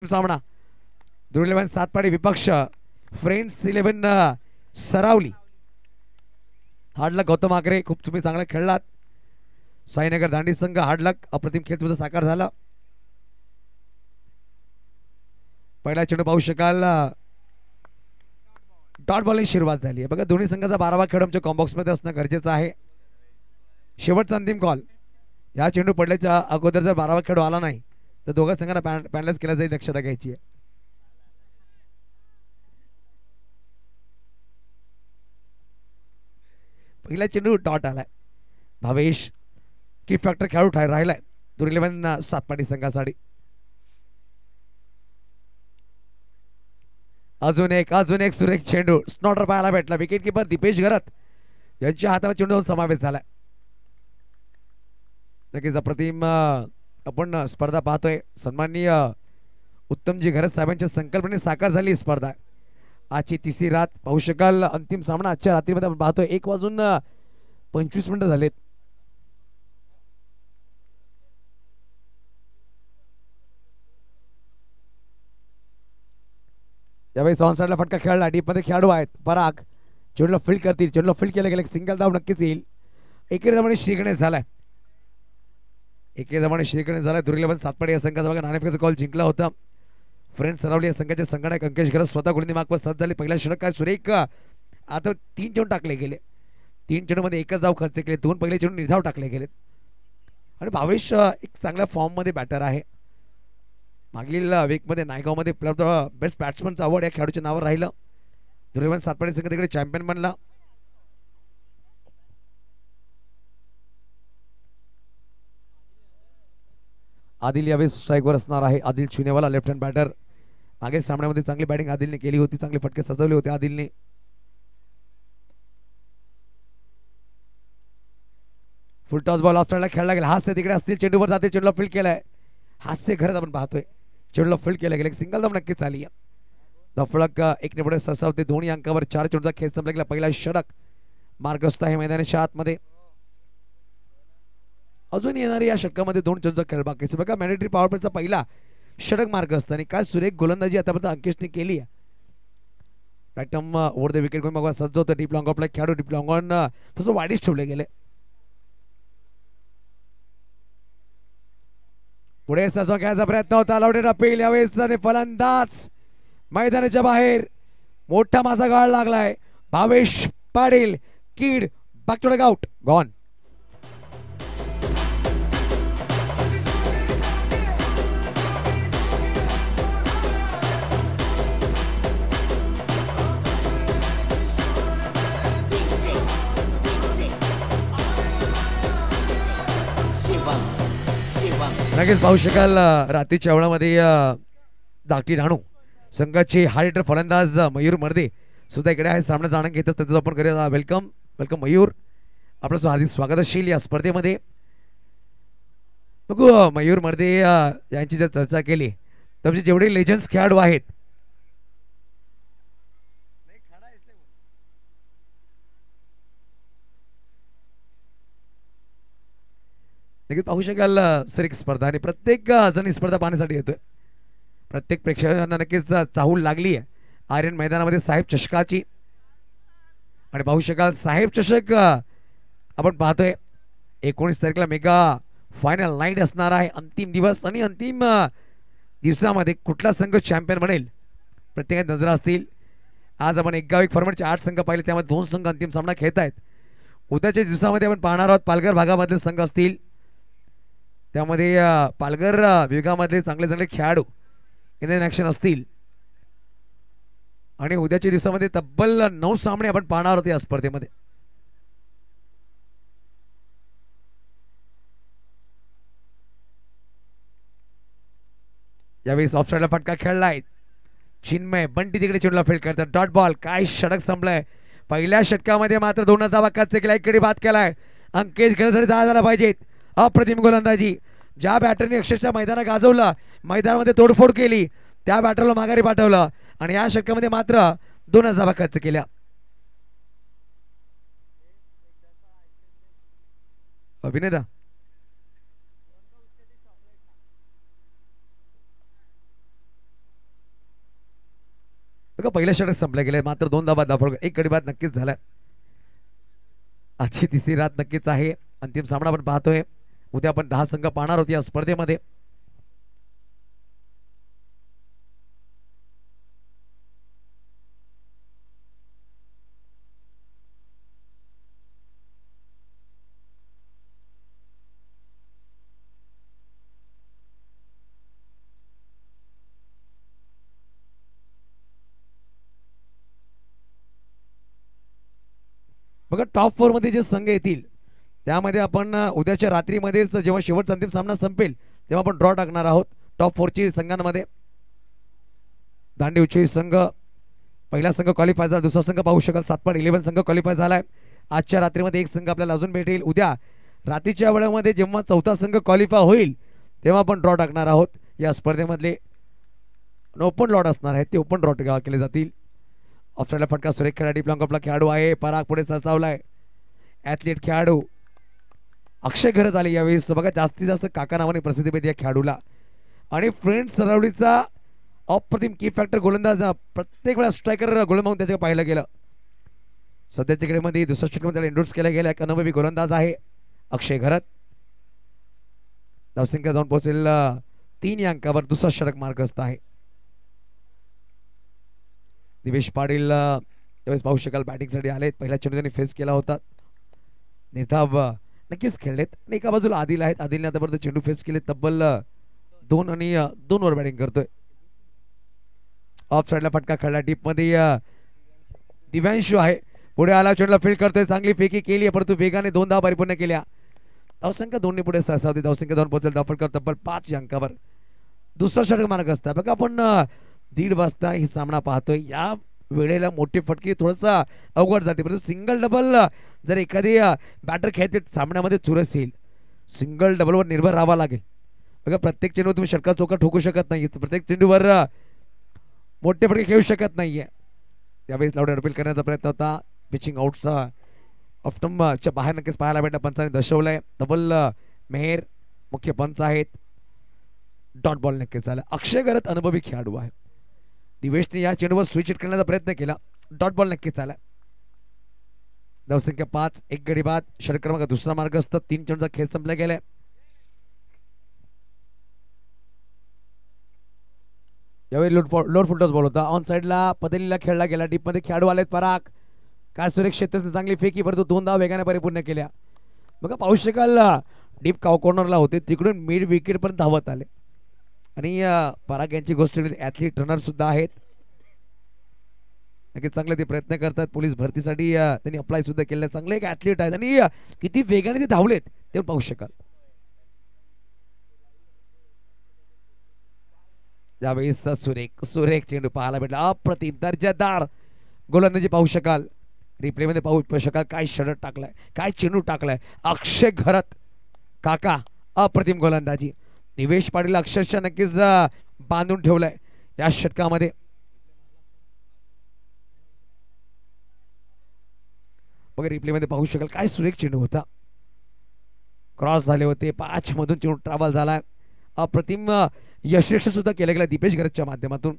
सामना दूर 11 सातपाडी विपक्ष फ्रेंड्स 11 सरावली. हार्डलक गौतम आगरे, खूप तुम्ही चांगला खेळलात. साईनगर दांडी संघ हार्डलक, अप्रतिम खेळ तुझा साकार झाला. पहिला चेंडू पाहू शकाल डॉट बॉलने सुरुवात झाली आहे. बघा दोन्ही संघाचा 12वा खेळ आमच्या कॉम्बॉक्स मध्ये असणं गरजेचं आहे. शेवटचा अंतिम कॉल. या चेंडू पडल्याच्या अगोदर जर 12वा खेळ आला नाही तर दोघा संघांना पॅनलाइज केला जाईल, दक्षता घ्यायची आहे. पहिला चेंडू डॉट आलाय. भावेश की फॅक्टर खेळाडू राहिलाय दूर 11 सातपाडी संघासाठी. अजून एक सुरेख चेंडू स्नॉटर पाहायला भेटला. विकेट किपर दीपेश घरत यांच्या हातावर चेंडू समावेश झालाय. नक्कीच अप्रतिम आपण स्पर्धा पाहतोय. सन्माननीय उत्तमजी घरत साहेबांच्या संकल्पने साकार झाली स्पर्धा. आजची तिसरी रात पाहू शकाल. अंतिम सामना आजच्या रात्रीमध्ये आपण पाहतोय. 1:25 झालेत. यावेळी ऑन साइडला फटका खेळला. डीप मध्ये खेळाडू आहेत. पराग चेंडूला फील्ड करतील. चेंडूला फील्ड केलं गेलं सिंगल धाव नक्कीच येईल. एके जमाने श्रीगणेश झालाय. दूर 11 सातपाडी या संघाचा बघा नाणेफेकीचा कॉल जिंकला होता. फ्रेंड्स सरावली या संघाचे संगणक अंकेश घरत स्वतः गुरुंदी मार्कवर सज्ज झाले. पहिला षटक काय सुरेख. आता 3 चेंडू टाकले गेले. 3 चेंडू मध्ये एकच धाव खर्च केले. 2 पहिले चेंडू निर्धाव टाकले गेले. आणि भावेश एक चांगल्या फॉर्म मध्ये बॅटर आहे. मागील वीक मध्ये नायगाव मध्ये बेस्ट बॅट्समनचा अवॉर्ड या खेळाडूच्या नावावर राहिलं. दूर 11 सातपाडी संघ तिकडे चॅम्पियन बनला. आदिल यावेळी स्ट्राईकवर असणार आहे. Adil Chunewala left hand batter. मागील सामन्यामध्ये चांगली बॅटिंग आदिलने केली होती. चांगले फटके सजवले होते आदिलने. फुल टॉस बॉल ऑफ साइडला खेळला गेला. हास्य तिकडे असतील. चेंडूवर जाते. चेंडूला फील्ड केलाय. हास्य खरंच आपण पाहतोय. चेंडूला फील्ड केलं गेलं. सिंगल धाव नक्कीच आली. धफळक एक पुढे ससावते. दोन्ही अंकावर 4 चेंडूचा खेळ संपला गेला. पहिला षटक मार्गस्थ आहे मैदानाच्या आतमध्ये. अजून येणारी या षटकामध्ये 2 चेंडूचा खेळ बाकी असतो. बघा मॅन्डेटरी पॉवर प्लेचा पहिला षटक मार्ग असतं आणि काय सुरेख गोलंदाजी आतापर्यंत अंकेशने केली आहे. बॅटम ओव्हर द विकेट घेऊन बघा सज्ज होतं. डीप लॉंग ऑफला खेळाडू डीप लॉंग ऑन तसं वाढीच ठेवले गेले. पुढे सजवा घ्यायचा प्रयत्न होता. लावडे अपील यावेळेस फलंदाज मैदानाच्या बाहेर. मोठा माझा गाळ लागलाय. भावेश पाटील कीड back to the out gone. नक्कीच पाहू शकाल रात्रीच्या वेळामध्ये धाकटी राणू संघाचे हार्ड फलंदाज मयूर मर्दे सुद्धा इकडे आहे. सामना जाणून घेतच त्याचं आपण करूया. वेलकम मयूर. आपलं हार्दिक स्वागत असेल या स्पर्धेमध्ये. बघू मयूर मर्दे यांची जर चर्चा केली तर जेवढे लेजंड्स खेळाडू आहेत नक्कीच पाहू शकाल सर एक स्पर्धा आणि प्रत्येक जण स्पर्धा पाहण्यासाठी येतोय. प्रत्येक प्रेक्षकांना नक्कीच चाहूल लागली आहे आर्यन मैदानामध्ये साहेब चषकाची. आणि पाहू शकाल साहेब चषक आपण पाहतोय 19 तारखेला मेगा फायनल नाईट असणार आहे. अंतिम दिवस आणि अंतिम दिवसामध्ये कुठला संघ चॅम्पियन बनेल प्रत्येकात नजर असतील. आज आपण एक फॉर्मॅटचे 8 संघ पाहिले. त्यामध्ये 2 संघ अंतिम सामना खेळत आहेत. उद्याच्या दिवसामध्ये आपण पाहणार आहोत पालघर भागामधले संघ असतील. त्यामध्ये पालघर विभागामधले चांगले खेळाडू इंडियन ॲक्शन असतील. आणि उद्याच्या दिवसामध्ये तब्बल 9 सामने आपण पाहणार आहोत या स्पर्धेमध्ये. यावेळी ऑफ साइडला फटका खेळलाय. चिन्मय बंटी तिकडे चेंडूला फील्ड करतात. Dot ball. काय षटक संपलाय. पहिल्या षटकामध्ये मात्र 2 धावा कच्चे केला. इकडे बाद केलाय. अंकेश घरसाठी 10 झाला पाहिजेत. अप्रतिम गोलंदाजी. ज्या बॅटरने अक्षरशः मैदानात गाजवलं, मैदानामध्ये तोडफोड केली, त्या बॅटरला माघारी पाठवलं आणि या षटकामध्ये मात्र 2 धावा खर्च केल्या. अभिनेता बघा पहिलं षटक संपलं गेले, मात्र 2 धावा दाखल, एक गडी बाद नक्कीच झालाय. आजची तिसरी रात नक्कीच आहे. अंतिम सामना आपण पाहतोय. उद्या आपण 10 संघ पाहणार आहोत या स्पर्धेमध्ये. बघा टॉप 4 मध्ये जे संघ येतील त्यामध्ये आपण उद्याच्या रात्रीमध्येच जेव्हा शेवटचा अंतिम सामना संपेल तेव्हा आपण ड्रॉ टाकणार आहोत. टॉप 4 ची संघांमध्ये दांडी उच्च संघ पहिला संघ क्वालिफाय झाला, दुसरा संघ पाहू शकाल 7.11 संघ क्वालिफाय झालाय. आजच्या रात्रीमध्ये एक संघ आपल्याला अजून भेटेल. उद्या रात्रीच्या वेळेमध्ये जेव्हा चौथा संघ क्वालिफाय होईल तेव्हा आपण ड्रॉ टाकणार आहोत. या स्पर्धेमधले ओपन लॉट असणार आहेत ते ओपन ड्रॉ केले जातील. ऑफसाईडला फटका सुरेख खेळाडू प्लॉंकअपला खेळाडू आहे. पराग पुढे सरसावलाय. ॲथलीट खेळाडू अक्षय घरत आले यावेळेस. बघा जास्तीत जास्त काका नावाने प्रसिद्धी मिळते या खेळाडूला. आणि फ्रेंड्स सरवडीचा अप्रतिम की फॅक्टर गोलंदाज प्रत्येक वेळा स्ट्रायकर गोल मागून त्याच्याकडे पाहिलं गेलं. सध्याच्या क्रीडेमध्ये दुसऱ्या षटकामध्ये त्याला इंट्रोड्यूस केला गेला. एक अनुभवी गोलंदाज आहे अक्षय घरत. धावसंख्या जाऊन पोहोचेल 3 या अंकावर. दुसरा षटक मार्गस्थ आहे. दिवेश पाटील यावेळेस पाहू शकाल बॅटिंगसाठी आलेत. पहिला चेंडू त्यांनी फेस केला होता. निताब नक्कीच खेळलेत. आणि एका बाजूला आदिल आहेत. आदिलने आतापर्यंत चेंडू फेस केले तब्बल 2 आणि 2 वर बॅटिंग करतोय. ऑफ साईडला फटका खेळला डीप मध्ये दिव्यांशू आहे. पुढे आला चेंडूला फील्ड करतोय. चांगली फेकी केली आहे परंतु वेगाने 2 धावा परिपूर्ण केल्या. धावसंख्या 2 ने पुढे सरसावते. धावसंख्या 2 पोहोचेल. धावफटका तब्बल 5 या अंकावर. दुसरा षटक मार्ग असता. बघा आपण 1:30 वाजता ही सामना पाहतोय. या वेळेला मोठी फटकी थोडंसं अवघड जाते परंतु सिंगल डबल जर एखादी बॅटर खेळते सामन्यामध्ये चुरस येईल. सिंगल डबलवर निर्भर राहावा लागेल. बघा प्रत्येक चेंडूवर तुम्ही षटका चौका ठोकू शकत नाही. प्रत्येक चेंडूवर मोठे फटके खेळू शकत नाहीये. त्यावेळेस लावडे अपील करण्याचा प्रयत्न होता. पिचिंग आउटचा ऑफ्टमच्या बाहेर नक्कीच पाहायला भेटला. पंचाने दर्शवलंय. डबल मेहर मुख्य पंच आहेत. डॉट बॉल नक्कीच झाला. अक्षय घरत अनुभवी खेळाडू आहे. दिवेशने या चेंडूवर स्विच हिट करण्याचा प्रयत्न केला. डॉट बॉल नक्कीच आला. धावसंख्या 5 एक गडी बाद. षटक क्रमांक दुसरा मार्गस्थ. 3 चेंडूचा खेळ संपला गेलाय. यावेळी लोड फुलटॉस बॉल होता. ऑन साइडला पदेलीला खेळला गेला. डीप मध्ये खेळाडू आलेत. पराग काय सुरेख क्षेत्रात चांगली फेकी परंतु 2 धावा वेगाने परिपूर्ण केल्या. बघा पाहू शकाल डीप काव कॉर्नरला होते तिकडून मिड विकेट पर्यंत धावत आले. आणि पराग यांची गोष्ट ॲथलीट रनर सुद्धा आहेत. नक्कीच चांगले ते प्रयत्न करतात. पोलीस भरतीसाठी त्यांनी अप्लाय सुद्धा केले. चांगले एक ॲथलीट आहेत आणि किती वेगाने ते धावलेत ते पाहू शकाल. यावेळेस सुरेख चेंडू पाहायला भेटला. अप्रतिम दर्जेदार गोलंदाजी पाहू शकाल. रिप्ले मध्ये पाहू शकाल. काय षटक टाकलाय. काय चेंडू टाकलाय अक्षय घरत काका. अप्रतिम गोलंदाजी. निवेश पाटील अक्षरशः नक्कीच बांधून ठेवलाय या षटकामध्ये. बघा रिप्ले मध्ये पाहू शकाल. काय सुरेख चेंडू होता. क्रॉस झाले होते. 5 मधून चेंडू ट्रॅव्हल झाला. अप्रतिम यशस्वी सुद्धा केलं गेलं दीपेश घरतच्या माध्यमातून.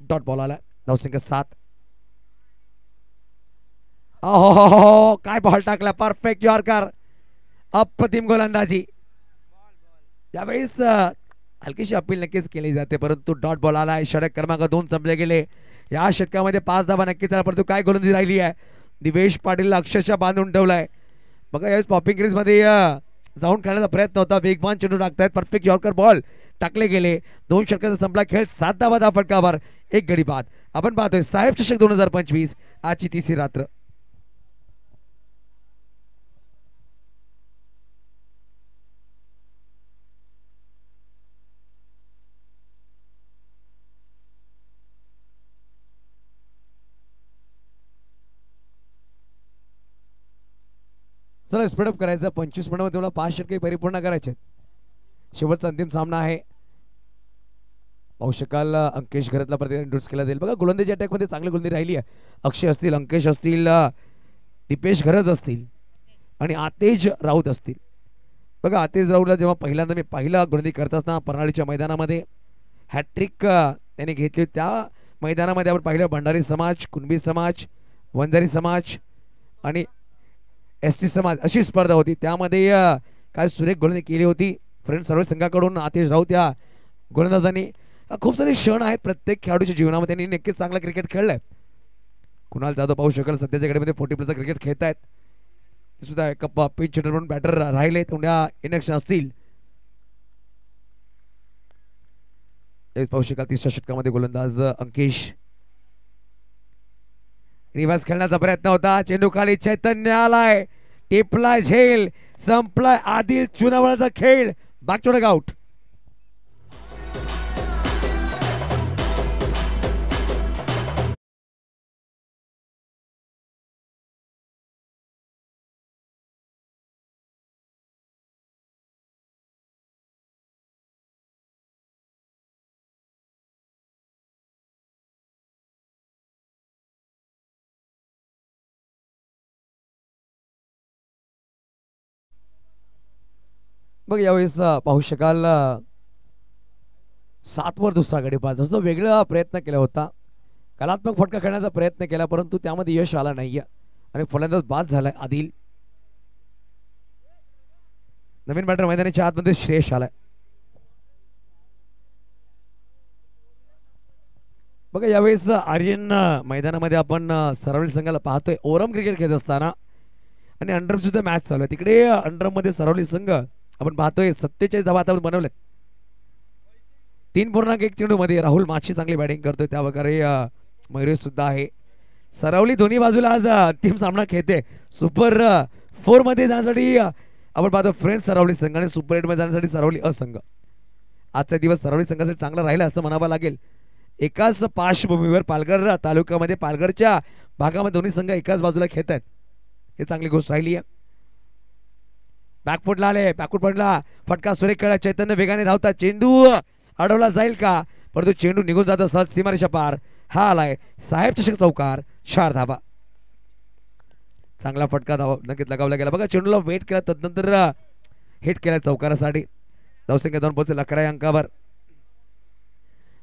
डॉट बॉल आला. धावसंख्या 7. हो काय बॉल टाकला. Perfect yorker. अप्रतिम गोलंदाजी. यावेळेस हलकीशी अपील नक्कीच केली जाते परंतु डॉट बॉल आला. षटक क्रमांक 2 संपले गेले. या षटकामध्ये 5 धावा नक्कीच आला परंतु काय गोलंदाजी राहिली आहे. दिवेश पाटील अक्षरशः बांधून ठेवलाय. बघा यावेळेस पॉपिंग क्रीज मध्ये जाऊन खेळण्याचा प्रयत्न होता. वेगवान चेंडू टाकतायत. परफेक्ट यॉर्कर बॉल टाकले गेले. 2 षटकाचा संपला खेळ. 7 धावा धाव फटकावर. एक गडी बाद. आपण पाहतोय साहेब चषक 2025 आजची तिसरी रात्र. चला स्पीडअप करायचं. 25 मिनिटांमध्ये तुम्हाला 5 षटके परिपूर्ण करायचे. शेवटचा अंतिम सामना आहे. पाहू शकाल अंकेश घरतला प्रतिनिधी इंट्रोड्यूस केला जाईल. बघा गोलंदाजी अटॅक मध्ये चांगली गोलंदाजी राहिली आहे. अक्षय असतील, अंकेश असतील, दीपेश घरत असतील आणि आतेज राऊत असतील. बघा आतेज राऊतला जेव्हा पहिल्यांदा मी पाहिला गोलंदाजी करत असताना परनाळीच्या मैदानामध्ये हॅट्रिक त्याने घेतली. त्या मैदानामध्ये आपण पाहिलं भंडारी समाज, कुणबी समाज, वंजारी समाज आणि ST समाज अशी स्पर्धा होती. त्यामध्ये काय सुरेख गोलंदाजी केली होती फ्रेंड सर्व संघाकडून आतिश राऊत या गोलंदाजांनी. खूप सारे क्षण आहेत प्रत्येक खेळाडूच्या जीवनामध्ये, त्यांनी नक्कीच चांगला क्रिकेट खेळलाय. कुणाल जाधव पाहू शकाल सध्याच्या घडीमध्ये 40+ क्रिकेट खेळत आहेत. ते सुद्धा एक पिच हिटर म्हणून बॅटर राहिले, तेवढ्या इनॅक्शन असतील. पाहू शकाल 30च्या षटकामध्ये गोलंदाज अंकेश. रिव्हर्स खेळण्याचा प्रयत्न होता, चेंडू खाली, चैतन्य आलाय, टिपलाय झेल, संपलाय आदिल चुनावळाचा खेळ, बॅक टू डगआउट. बघ यावेळेस पाहू शकाल 7 वर दुसरा गडीपास, जो वेगळा प्रयत्न केला होता, कलात्मक फटका खेळण्याचा प्रयत्न केला, परंतु त्यामध्ये यश आला नाहीये आणि फलंदाज बाद झालाय आदिल. नवीन बॅटर मैदानाच्या आतमध्ये श्रेयश आलाय. बघा यावेळेस आर्यन मैदानामध्ये आपण सरावली संघाला पाहतोय ओरम क्रिकेट खेळत असताना, आणि अंडरम सुद्धा मॅच चालू आहे. तिकडे अंडरम मध्ये सरावली संघ आपण पाहतोय 47 धावा आता बनवलेत. 3.1 चेंडू मध्ये राहुल माची चांगली बॅटिंग करतोय, त्या प्रकारे मयुरेश सुद्धा आहे. सरावली दोन्ही बाजूला आज अंतिम सामना खेळते. सुपर 4 मध्ये जाण्यासाठी आपण पाहतो फ्रेंड्स सरावली संघ आणि सुपर 8 मध्ये जाण्यासाठी सरावली असंघ. आजचा दिवस सरावली संघासाठी चांगला राहिला असं म्हणावं लागेल. एकाच पार्श्वभूमीवर पालघर तालुक्यामध्ये पालघरच्या भागामध्ये दोन्ही संघ एकाच बाजूला खेळत आहेत, हे चांगली गोष्ट राहिली आहे. बॅकफुटला आले, बॅकफुट पडला, फटका सुरेख खेळा, चैतन्य वेगाने धावतात, चेंडू अडवला जाईल का, परंतु चेंडू निघून जात सहज सीमारेषा पार. हा आलाय साहेब चषक चौकार, 4 धाबा. चांगला फटका धाव नक्कीच लगावला गेला. बघा चेंडूला वेट केला, तदनंतर हिट केला चौकारासाठी. धावसंख्या 2 पोहोचेल 11 अंकावर.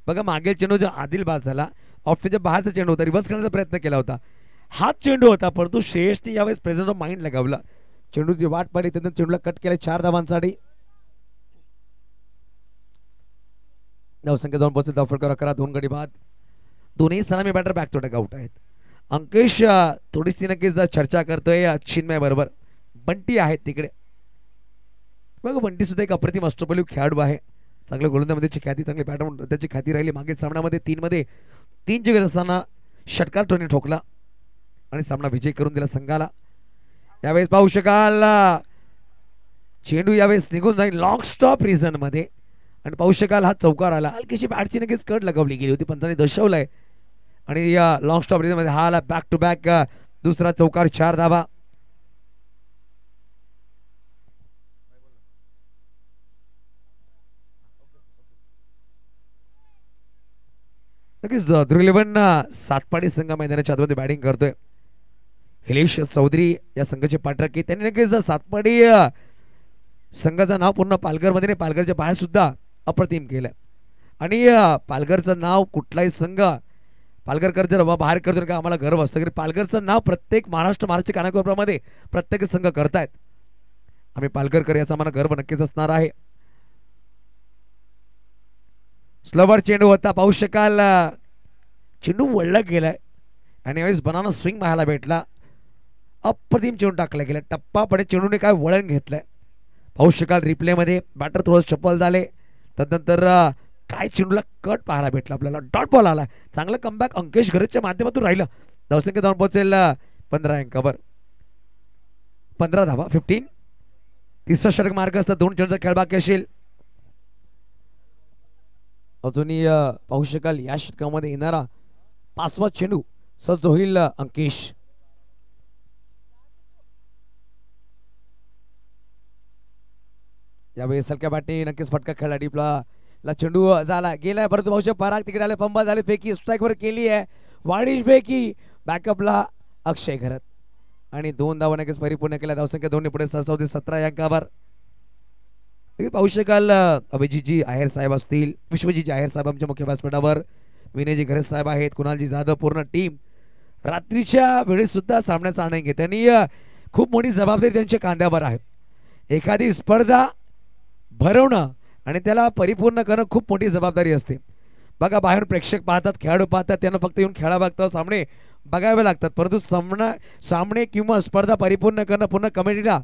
बघा मागील चेंडू जो आदिल बाद झाला, ऑफच्या बाहेरचा चेंडू होता, रिव्हर्स करण्याचा प्रयत्न केला होता, हाच चेंडू होता, परंतु श्रेयसने यावेळेस प्रेझेंस ऑफ माइंड लगावला. चेंडूची वाट पाहिली, त्यानंतर चेंडूला कट केला 4 धावांसाठी. धावसंख्या 2 पोहोचेल, धावफटका 11, 2 गडी बाद. दोन्ही सलामी बॅटर बॅक टू डगआउट आहेत. अंकेश थोडीशी नक्कीच चर्चा करतोय चिन्मय बरोबर. बंटी आहेत तिकडे. बघा बंटी सुद्धा एक अप्रतिम अष्टपैलू खेळाडू आहे, चांगल्या गोलंदाजीची ख्याती, चांगली बॅटर त्याची ख्याती राहिली. मागील सामन्यामध्ये 3 मध्ये 3 चेंडू असताना षटकार टोनी ठोकला आणि सामना विजय करून दिला संघाला. यावेळेस पाहू शकाल चेंडू यावेळेस निघून जाईल लॉंग स्टॉप रिझन मध्ये, आणि पाहू शकाल हा चौकार आला. हलकीशी बॅटची नक्कीच कट लगावली गेली होती, पंचाने दर्शवलंय, आणि या लॉंग स्टॉप रिझन मध्ये हा आला बॅक टू बॅक दुसरा चौकार, 4 धावा. नक्कीच दुर्लेवन सातपाडी संघ मैदानाच्या आतमध्ये बॅटिंग करतोय. हिलेश चौधरी या संघाचे पाठराखी, त्यांनी नक्कीच सातपाडी संघाचं नाव पूर्ण पालघरमध्ये नाही, पालघरच्या बाहेर सुद्धा अप्रतिम केलं. आणि पालघरचं नाव कुठलाही संघ पालघरकर जर बाहेर करतो का आम्हाला गर्व असतं की पालघरचं नाव प्रत्येक महाराष्ट्र कानाकोपऱ्यामध्ये प्रत्येक संघ करतायत. आम्ही पालघरकर याचा आम्हाला गर्व नक्कीच असणार आहे. स्लोवर चेंडू होता, पाहू शकाल चेंडू वळला गेलाय आणि यावेळेस बनाना स्विंग पाहायला भेटला. अप्रतिम चेंडू टाकला गेला, टप्पा पडे चेंडूने काय वळण घेतलंय पाहू शकाल. रिप्ले मध्ये बॅटर थोडं चपल झाले, तदनंतर काय चेंडूला कट पाहायला भेटला आपल्याला, डॉट बॉल आला. चांगलं कमबॅक अंकेश घरच्या माध्यमातून राहिलं. धावसंख्या 2 पोहोचेल 15 अंकावर, 15 धावा, 15. तिसरा षटक मार्ग असता, 2 चेंडूचा खेळ बाकी असेल. अजूनही पाहू शकाल या षटकामध्ये येणारा 5वा चेंडू सज्ज होईल अंकेश. यावेळेस हलक्या बॅटने नक्कीच फटका खेळला, डीपला चेंडू झाला गेलाय, परंतु भाऊच्या पराग तिकडे आले, पंबा झाले, फेकी स्ट्राईक वर केली आहे, वाढीश फेकी, बॅकअपला अक्षय घरत आणि 2 धावा नक्कीच परिपूर्ण केल्या. धावसंख्या 2 पुढे 17 अंकावर. पाहू शकाल अभिजितजी आहेर साहेब असतील, विश्वजीतजी आहेर साहेब आमच्या मुख्य व्यासपीठावर, विनयजी घरे साहेब आहेत, कुणालजी जाधव, पूर्ण टीम रात्रीच्या वेळेस सुद्धा सामन्याचा आनंद घेते आणि खूप मोठी जबाबदारी त्यांच्या कांद्यावर आहे. एखादी स्पर्धा भरवणं आणि त्याला परिपूर्ण करणं खूप मोठी जबाबदारी असते. बघा, बाहेर प्रेक्षक पाहतात, खेळाडू पाहतात, त्यांना फक्त येऊन खेळा बघतात, सामने बघावे लागतात, परंतु सामने किंवा स्पर्धा परिपूर्ण करणं पूर्ण कमिटीला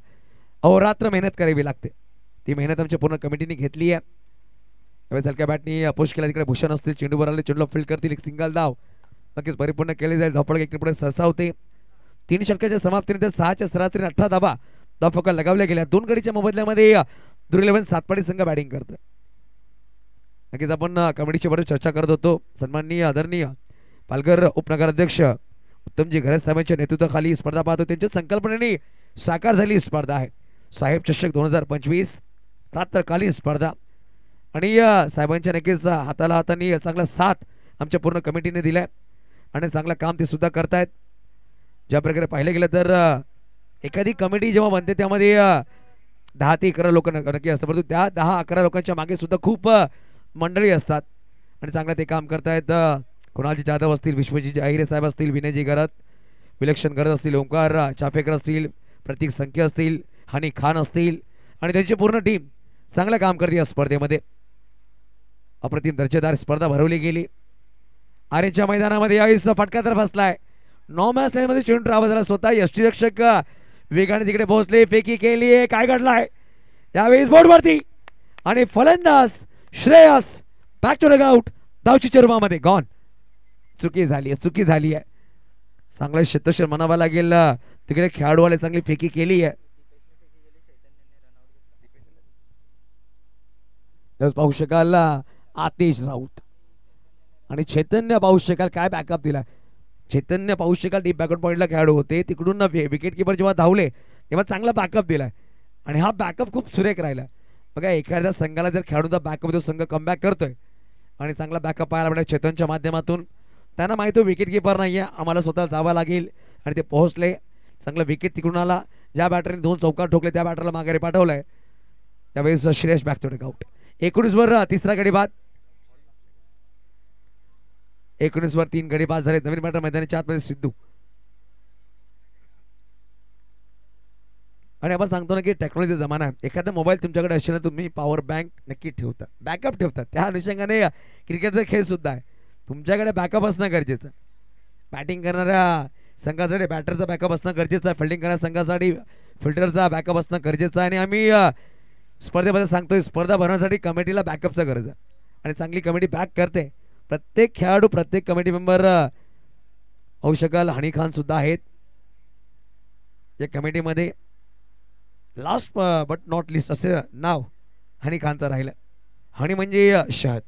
अहोरात्र मेहनत करावी लागते. ती मेहनत आमच्या पूर्ण कमिटीने घेतली आहे. त्यावेळेस हलक्या बॅटनी अपोज केला, तिकडे भूषण असतील, चेंडूवर आले, चेंडूला फील्ड करतील, एक सिंगल धाव नक्कीच परिपूर्ण केली जाईल. धावपळ एक पुढे सरसावते. 3 षटकाच्या समाप्तीनंतर 6च्या सरासरीने 18 धावा धावफलका लगावल्या गेल्या. 2 गडीच्या मोबदल्यामध्ये दुर्लभन सातपाडी संघ बॅटिंग करतं. नक्कीच आपण कमिटीच्या बरोबर चर्चा करत होतो. सन्माननीय आदरणीय पालघर उपनगराध्यक्ष उत्तमजी घरे साहेबांच्या नेतृत्वाखाली स्पर्धा पाहतो. त्यांच्या संकल्पनेने साकार झाली स्पर्धा आहे साहेब चषक 2025 रात्रकालीन स्पर्धा. आणि साहेबांच्या नक्कीच हाताने चांगला साथ आमच्या पूर्ण कमिटीने दिलाय आणि चांगलं काम ते सुद्धा करतायत. ज्या प्रकारे पाहिलं गेलं तर एखादी कमिटी जेव्हा बनते त्यामध्ये 10 ते 11 लोक नक्की असतात, परंतु त्या 10-11 लोकांच्या मागे सुद्धा खूप मंडळी असतात आणि चांगलं ते काम करतायत. कुणालजी जाधव असतील, विश्वजीत अहिरे साहेब असतील, विनयजी गरत, विलक्षण गरज असतील, ओंकार चाफेकर असतील, प्रतीक संख्य असतील, हनी खान असतील आणि त्यांची पूर्ण टीम चांगलं काम करते. या स्पर्धेमध्ये अप्रतिम दर्जेदार स्पर्धा भरवली गेली. आरेच्या मैदानामध्ये यावेळेस फटका तर बसलाय. 9 मॅच लाईनमध्ये चेंडू आवाज झाला. स्वतः यष्टीरक्षक वेगाने तिकडे पोहोचले, फेकी केली. काय घडलाय यावेळेस बोर्डवरती आणि फलंदाज Shreyas back to the out. धावची चरमामध्ये गॉन. चुकी झाली आहे. चांगलं क्षेत्रक्षण म्हणावं लागेल. तिकडे खेळाडूवाले चांगली फेकी केली आहे. पाहू शकाल आतिश राऊत आणि चैतन्य पाहू शकाल काय बॅकअप दिला. चैतन्य पाहू शकाल डीप बॅकवर्ड पॉईंटला खेळाडू होते, तिकडून विकेट किपर जेव्हा धावले तेव्हा चांगला बॅकअप दिलाय आणि हा बॅकअप खूप सुरेख राहिला. बघा, एखाद्या संघाला जर खेळाडूचा बॅकअप देतो, संघ कमबॅक करतोय आणि चांगला बॅकअप पाहायला मिळाला चेतनच्या माध्यमातून. त्यांना माहिती विकेट किपर नाही आहे, आम्हाला स्वतः जावं लागेल आणि ते पोहोचले. चांगलं विकेट तिकडून आला. ज्या बॅटरने 2 चौकार ठोकले त्या बॅटरला माघारी पाठवलंय. त्यावेळेस Shreyas back to the out. 19 वर तिसरा गडी बाद. 19 वर 3 गडी बाद झाले. नवीन बॅटर मैदानाच्या आतमध्ये सिद्धू. आणि आपण सांगतो ना की टेक्नॉलॉजी जमाना आहे. एखादा मोबाईल तुमच्याकडे असेल ना, तुम्ही पॉवर बँक नक्की ठेवता, बॅकअप ठेवता. त्या अनुषंगाने क्रिकेटचा खेळ सुद्धा आहे. तुमच्याकडे बॅकअप असणं गरजेचं. बॅटिंग करणाऱ्या संघासाठी बॅटरचा बॅकअप असणं गरजेचं आहे. फिल्डिंग करणाऱ्या संघासाठी फिल्डरचा बॅकअप असणं गरजेचं आहे. आणि आम्ही स्पर्धेमध्ये सांगतोय, स्पर्धा भरवण्यासाठी कमिटीला बॅकअपचा गरज आहे आणि चांगली कमिटी बॅक करते. प्रत्येक खेळाडू, प्रत्येक कमिटी मेंबर होऊ शकाल. हनी खान सुद्धा आहेत या कमिटीमध्ये. लास्ट बट नॉट लिस्ट असे नाव हनी खानचं राहिलं. हनी म्हणजे शहद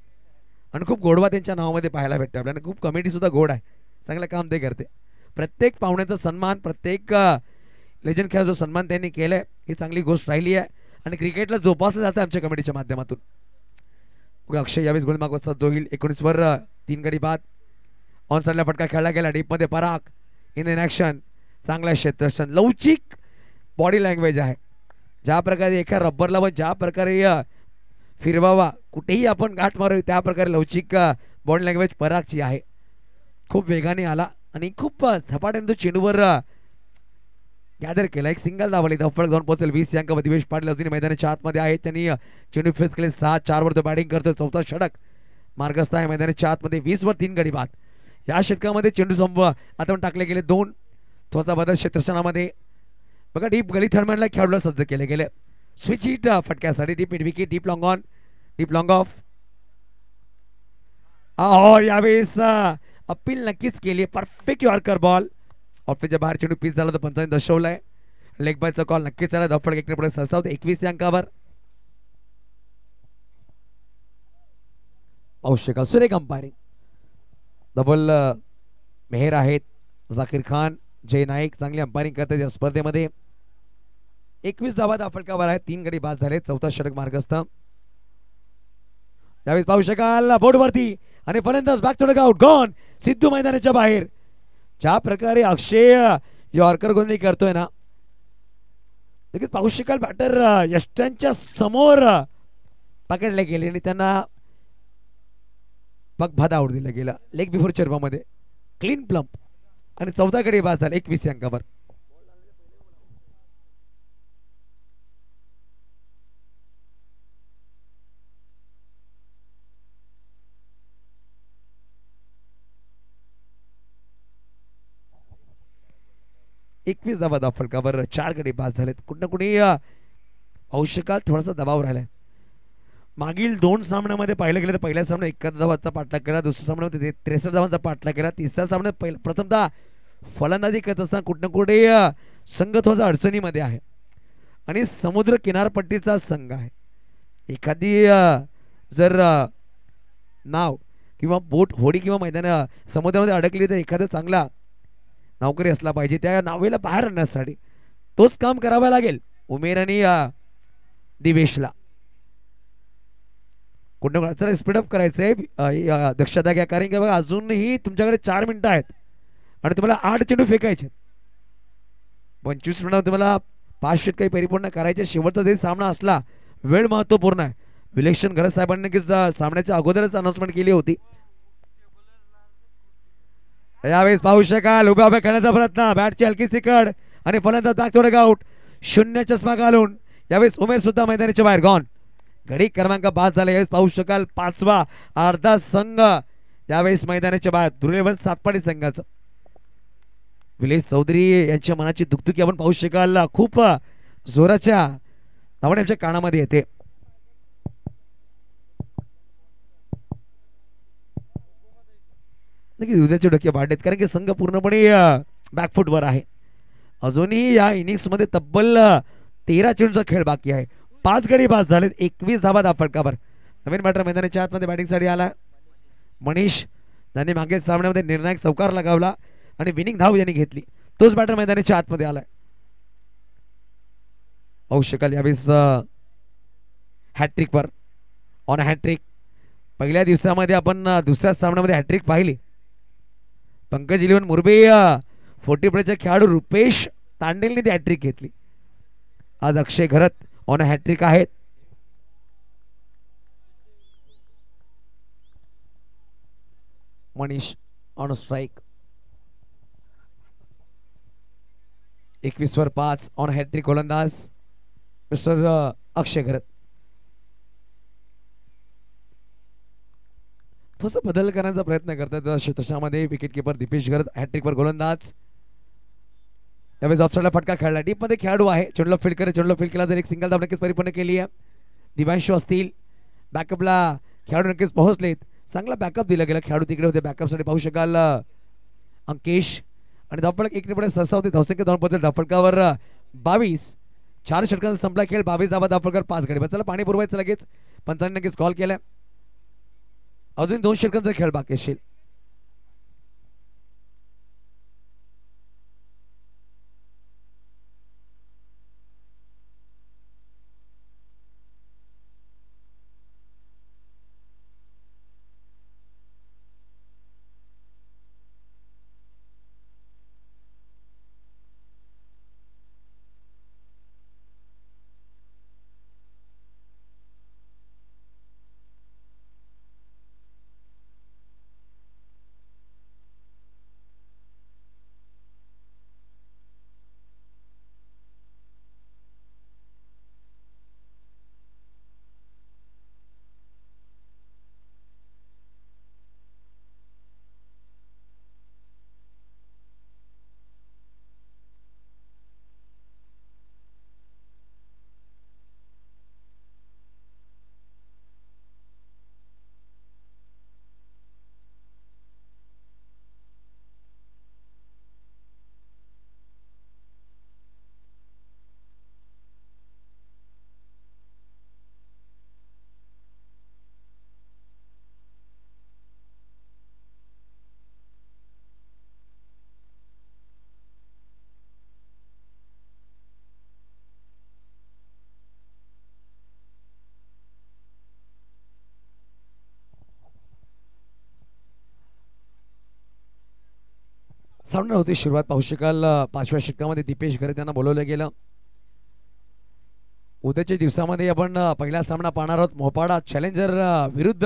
आणि खूप गोडवा त्यांच्या नावामध्ये पाहायला भेटतं आपल्याला. खूप कमिटी सुद्धा गोड आहे, चांगलं काम ते करते. प्रत्येक पाहुण्याचा सन्मान, प्रत्येक लेजंड खेळाचा सन्मान त्यांनी केलाय, ही चांगली गोष्ट राहिली आहे आणि क्रिकेटला जोपासलं जातं आमच्या कमिटीच्या माध्यमातून. अक्षय यावेळेस गोलमार्ग जोईल. 19 वर 3 गडी बाद. ऑन साईडला फटका खेळला गेला. डीपमध्ये पराग इन ॲक्शन. चांगला क्षेत्रक्षण, लवचिक बॉडी लँग्वेज आहे. ज्या प्रकारे एका रब्बरला व ज्या प्रकारे फिरवावा, कुठेही आपण गाठ मारू त्या प्रकारे लवचिक बॉडी लँग्वेज परागची आहे. खूप वेगाने आला आणि खूप झपाट्याने तो चेंडूवर गॅदर केला. एक सिंगल धावली. धावफलक जाऊन पोहोचेल. 20 अंक दिवेश पाटील अजूनही मैदानाच्या आतमध्ये आहेत. त्यांनी चेंडू फेस केले. 6-4 वर तो बॅटिंग करतो. चौथा षटक मार्गस्थ आहे मैदानाच्या आतमध्ये. 20 वर 3 गडी बाद. या षटकामध्ये चेंडू आता टाकले गेले 2. थोडासा बदल क्षेत्रक्षणामध्ये. बघा, डीप गली थर्डमॅनला खेळाडूला सज्ज केले गेले. स्विच हिट फटक्यासाठी. Deep mid wicket, deep long on, deep long off. यावेळेस अपील नक्कीच केली. Perfect yorker ball. ऑफिसच्या बाहेर चेंडू पीस झाला तर 55 दर्शवलाय. लेग बायचा कॉल नक्कीच आला. धावफलक एकने पुढे सरसावते 21 अंकावर. पाहू शकाल सुरेख अंपायरिंग. डबल मेहर आहेत, झाकीर खान, जय नाईक चांगली अंपायरिंग करतात या स्पर्धेमध्ये. 21 धावा धावफलकावर आहेत. 3 गडी बाद झाले. चौथा षटक मार्गस्थ. यावेळेस पाहू शकाल बोर्डवरती आणि फलंदाज back to the out. Gone. Sidhu मैदानाच्या बाहेर. ज्या प्रकारे अक्षय यॉर्कर गोंधळी करतोय ना, लगेच पाहू शकाल बॅटर यष्ट्यांच्या समोर पकडले गेले आणि त्यांना पग भाद आउट दिला गेला लेग बिफोर चर्बामध्ये क्लीन प्लम्प आणि चौथा गडी बाद झाला 21 अंकावर. एकवीस धावा फलकावर 4 गडी बाद झालेत. कुठं कुणी औषकात थोडासा दबाव राहिलाय. मागील 2 सामन्यामध्ये पाहिलं गेलं तर पहिल्या सामन्यात 71 धावांचा पाठलाग केला, दुसऱ्या सामन्यामध्ये 63 धावांचा पाठलाग केला, तिसऱ्या सामन्यात प्रथमतः फलंदाजी करत असताना कुठं कुठे संघ थोडासा अडचणीमध्ये आहे आणि समुद्र किनारपट्टीचा संघ आहे. एखादी जर नाव किंवा बोट होडी किंवा मैदान समुद्रामध्ये अडकली तर एखादा चांगला नौकरी असला पाहिजे त्या नावेला बाहेर आणण्यासाठी. तोच काम करावं लागेल उमेर आणि दिवेशला. कुठं चला स्पीडअप करायचंय दक्षता घ्या कारण की बघा अजूनही तुमच्याकडे 4 मिनिटं आहेत आणि तुम्हाला 8 चेंडू फेकायचे. 25 मिनिटात तुम्हाला 5 षटके परिपूर्ण करायचे. शेवटचा जरी सामना असला वेळ महत्वपूर्ण आहे. विलेक्शन घरत साहेबांनी की सामन्याच्या अगोदरच अनाउन्समेंट केली होती. यावेळेस पाहू शकाल उभ्या उभ्या खेळण्याचा प्रयत्न बॅटची हलकी सिकड आणि फलंदाज बॅक थोडे आउट 0 चष्मा घालून यावेळेस उमेर सुद्धा मैदानाच्या बाहेर गॉन. घडी क्रमांक 5 झाला. यावेळेस पाहू शकाल 5वा अर्धा संघ यावेळेस मैदानाच्या बाहेर दुर्लेवन सातपाडी संघाचं. विलेश चौधरी यांच्या मनाची दुखदुखी आपण पाहू शकाल खूप जोराच्या धावण्याच्या कानामध्ये येते. नक्कीच उद्याचे डोके वाढलेत कारण की संघ पूर्णपणे बॅकफुटवर आहे. अजूनही या इनिंग्स मध्ये तब्बल 13 चेंडूचा खेळ बाकी आहे. 5 गडी बाद झालेत. 21 धावा फलकावर. नवीन बॅटर मैदानाच्या आतमध्ये बॅटिंगसाठी आला मनीष. त्यांनी मागील सामन्यामध्ये निर्णायक चौकार लगावला आणि विनिंग धाव यांनी घेतली. तोच बॅटर मैदानाच्या आतमध्ये आलाय. पाहू शकाल यावेळेस हॅट्रिकवर ऑन हॅट्रिक. पहिल्या दिवसामध्ये आपण दुसऱ्या सामन्यामध्ये हॅट्रिक पाहिली. पंकज 11 मुरबे 40 प्लेच्या खेळाडू रुपेश तांडेलने ती हॅट्रिक घेतली. आज अक्षय घरत ऑन हॅट्रिक आहेत. Manish on strike. 21 वर 5 ऑन हॅट्रिक गोलंदाज मिस्टर अक्षय घरत. थोडंसं बदल करण्याचा प्रयत्न करतात तशामध्ये विकेट किपर दीपेश घरत हॅट्रिकवर गोलंदाज. यावेळेस ऑफसाईडला फटका खेळला. डीप मध्ये खेळाडू आहे चेंडूला फील्ड करे. चेंडूला फील्ड केला तर एक सिंगल धाव नक्कीच परिपूर्ण केली आहे. दिव्यांशू असतील बॅकअपला खेळाडू नक्कीच पोहोचलेत. चांगला बॅकअप दिला गेला. खेळाडू तिकडे होते बॅकअपसाठी. पाहू शकाल अंकेश आणि धावफलक एकनेपुढे सरसा होते. धावसंख्या धावून पोहोचले. धावफलकावर 22. 4 षटकांचा संपला खेळ. 22 धावा धावफलकावर 5 गडी. चला पाणी पुरवायचं लगेच. पंचांनी नक्कीच कॉल केलाय. अजून 2 षटकांचा खेळ बाकी असेल. सामना होती सुरुवात. पाहू शकाल 5व्या षटकामध्ये दीपेश घरे त्यांना बोलवलं गेलं. उद्याच्या दिवसामध्ये आपण पहिला सामना पाहणार आहोत मोपाडा चॅलेंजर विरुद्ध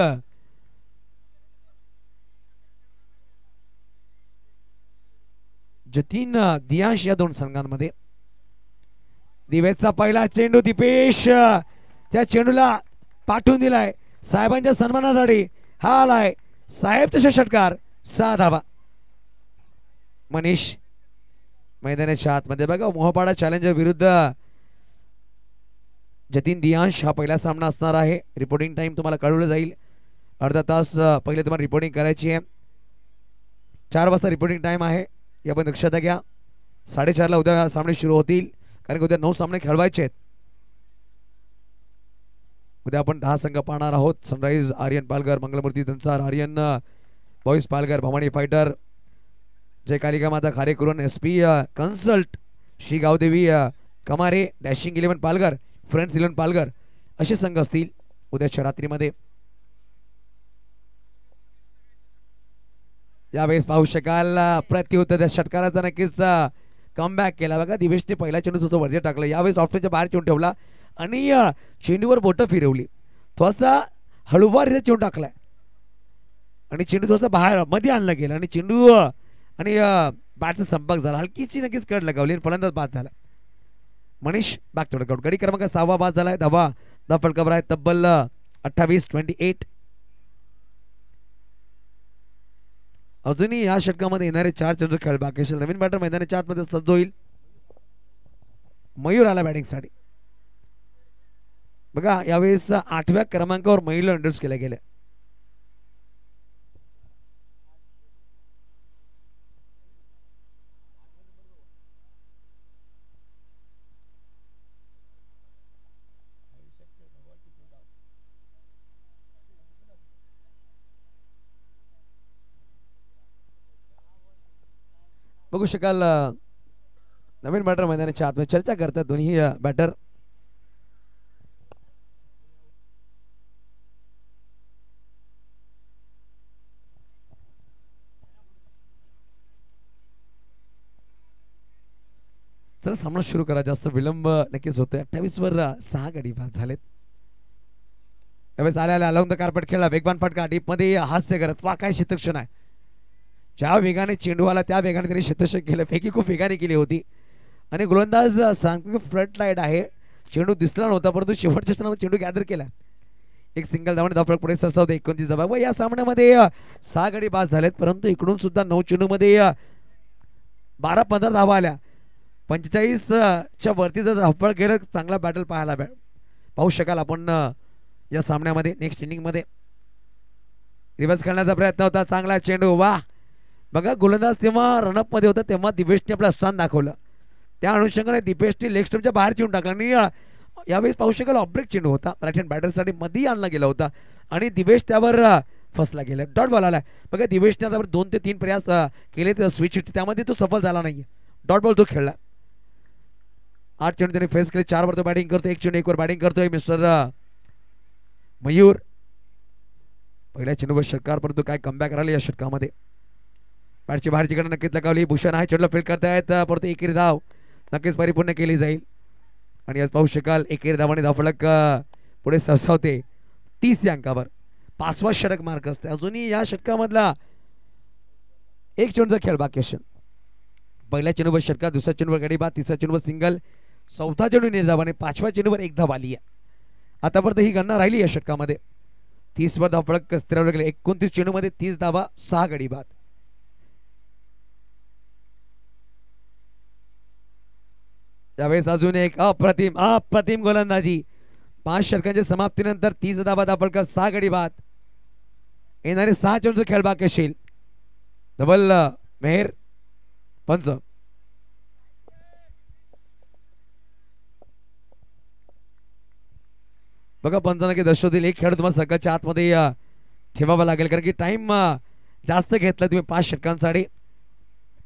जतीन दियांश या दोन संघांमध्ये. दिवेशचा पहिला चेंडू दीपेश त्या चेंडूला पाठवून दिलाय साहेबांच्या सन्मानासाठी. हा आलाय साहेबचा षटकार. 6 धावा. मनीष मैदानाच्या आतमध्ये बघा. मोहपाडा चॅलेंजर विरुद्ध जतीन दियांश हा पहिला सामना असणार आहे. रिपोर्टिंग टाइम तुम्हाला कळवलं जाईल. अर्धा तास पहिले तुम्हाला रिपोर्टिंग करायची आहे. 4 वाजता रिपोर्टिंग टाइम आहे. या पण लक्षात घ्या. 4:30ला उद्या सामने सुरू होतील कारण की उद्या 9 सामने खेळवायचे आहेत. उद्या आपण 10 संघ पाहणार आहोत. Sunrise Aryan Palghar, Mangalmurti Tansar Aryan boys Palghar, Bhavani fighter, Jai Kalika Mata Kharekuran, SP consult, Shri Gavdevi Kamare, dashing 11 Palghar, friends 11 Palghar असे संघ असतील उद्याच्या रात्रीमध्ये. यावेळेस पाहू शकाल प्रत्युत्तर षटकाराचा नक्कीच कमबॅक केला बघा. दिवेशने पहिला चेंडू तो वरती टाकला. यावेळेस ऑफस्टनच्या बाहेर चेंडू ठेवला आणि चेंडूवर बोटं फिरवली. थोडासा हळूवारीने चेंडू टाकलाय आणि चेंडू थोडासा बाहेर मध्ये आणला गेला आणि चेंडू आणि बॅटचा संपर्क झाला. हलकीची नक्कीच कड लगावली आणि फलंदाज बाद झाला. मनीष बॅक टू गडी क्रमांक 6 बाद झालाय. धावा फलकावर आहे तब्बल 28-28. अजूनही या षटकामध्ये येणारे 4 चेंडू खेळ बाकी असेल. नवीन बॅटर मैदानाच्या आतमध्ये सज्ज होईल. मयूर आला बॅटिंगसाठी बघा. यावेळेस 8व्या क्रमांकावर मयूरला इंट्रोड्यूस केल्या गेल्या. बघू शकाल नवीन बॅटर मैदानाच्या आतमध्ये चर्चा करतात दोन्ही बॅटर. चला सामना सुरू करा. जास्त विलंब नक्कीच होतोय. 28 वर 6 गडी बाद झालेत. यावेळेस आल्या अलौंद कार्पेट खेळला. वेगवान फटका डीप मध्ये हास्य करत. वा काय शतक्षण आहे. ज्या वेगाने चेंडू आला त्या वेगाने त्यांनी शतषक केलं. फेकी खूप वेगाने केली होती आणि गोलंदाज सांगतो फ्रंट लाईट आहे. चेंडू दिसला नव्हता परंतु शेवटच्या क्षणामध्ये चेंडू गॅदर केला. एक सिंगल धावाने धावफलक पुढे सरसावते. 29 धावा. व या सामन्यामध्ये 6 गडी बाद झालेत परंतु इकडून सुद्धा 9 चेंडूमध्ये 12-15 धावा आल्या. 45च्या वरती जर धावफलक गेलं चांगला बॅटल पाहू शकाल आपण या सामन्यामध्ये. नेक्स्ट इनिंग मध्ये रिव्हर्स खेळण्याचा प्रयत्न होता. चांगला चेंडू. वा बघा गोलंदाज तेव्हा रनअप मध्ये होता तेव्हा दिवेशने आपलं स्थान दाखवलं. त्या अनुषंगाने दिपेशने लेग स्टंपच्या बाहेर चेंडू टाकला आणि यावेळेस पाहू शकाल ऑफब्रेक चेंडू होता. राईट हँड बॅटरसाठी मध्ये आणला गेला होता आणि दिवेश त्यावर फसला गेला. डॉट बॉल आलाय बघा. दिवेशने आता 2 ते 3 प्रयास केले स्विच त्यामध्ये तो सफल झाला नाही. डॉट बॉल तो खेळला. 8 चेंडू त्याने फेस केले. 4 वर तो बॅटिंग करतोय. 1 चेंडू 1 वर बॅटिंग करतोय मिस्टर मयूर. पहिल्या चेंडूवर षटकार परंतु काय कमबॅक राहिली या षटकामध्ये. बॅटची बाहेरची कडे नक्कीच लगावली. भूषण आहे चेंडूला फील्ड करतायत परंतु एकेरी धाव नक्कीच परिपूर्ण केली जाईल आणि आज पाहू शकाल एकेरी धावाने धावफलक पुढे सरसावते 30 या अंकावर. 5वा षटक मार्क असते. अजूनही या षटकामधला 1 चेंडूचा खेळ बाकी असेल. पहिल्या चेंडूवर षटकार, दुसऱ्या चेंडूवर गडी बाद, तिसऱ्या चेंडूवर सिंगल, 4था चेंडू निर्धावाने, 5व्या चेंडूवर 1 धाव आली आहे. आतापर्यंत ही गणना राहिली या षटकामध्ये. 30 वर धावफलक स्थिरावले गेले. 29 चेंडूमध्ये 30 धावा, 6 गडी बाद. त्यावेळेस अजून एक अप्रतिम गोलंदाजी. 5 षटकांच्या समाप्तीनंतर 30 धावा धावफलक, 6 गडी बाद. येणारे 6 चेंडूचा खेळ बाकी असेल. डबल मेहर पंच. बघा पंचांना की दर्शवतील एक खेळ तुम्हाला सगळ्याच्या आतमध्ये ठेवावा लागेल कारण की टाइम जास्त घेतला तुम्ही 5 षटकांसाठी.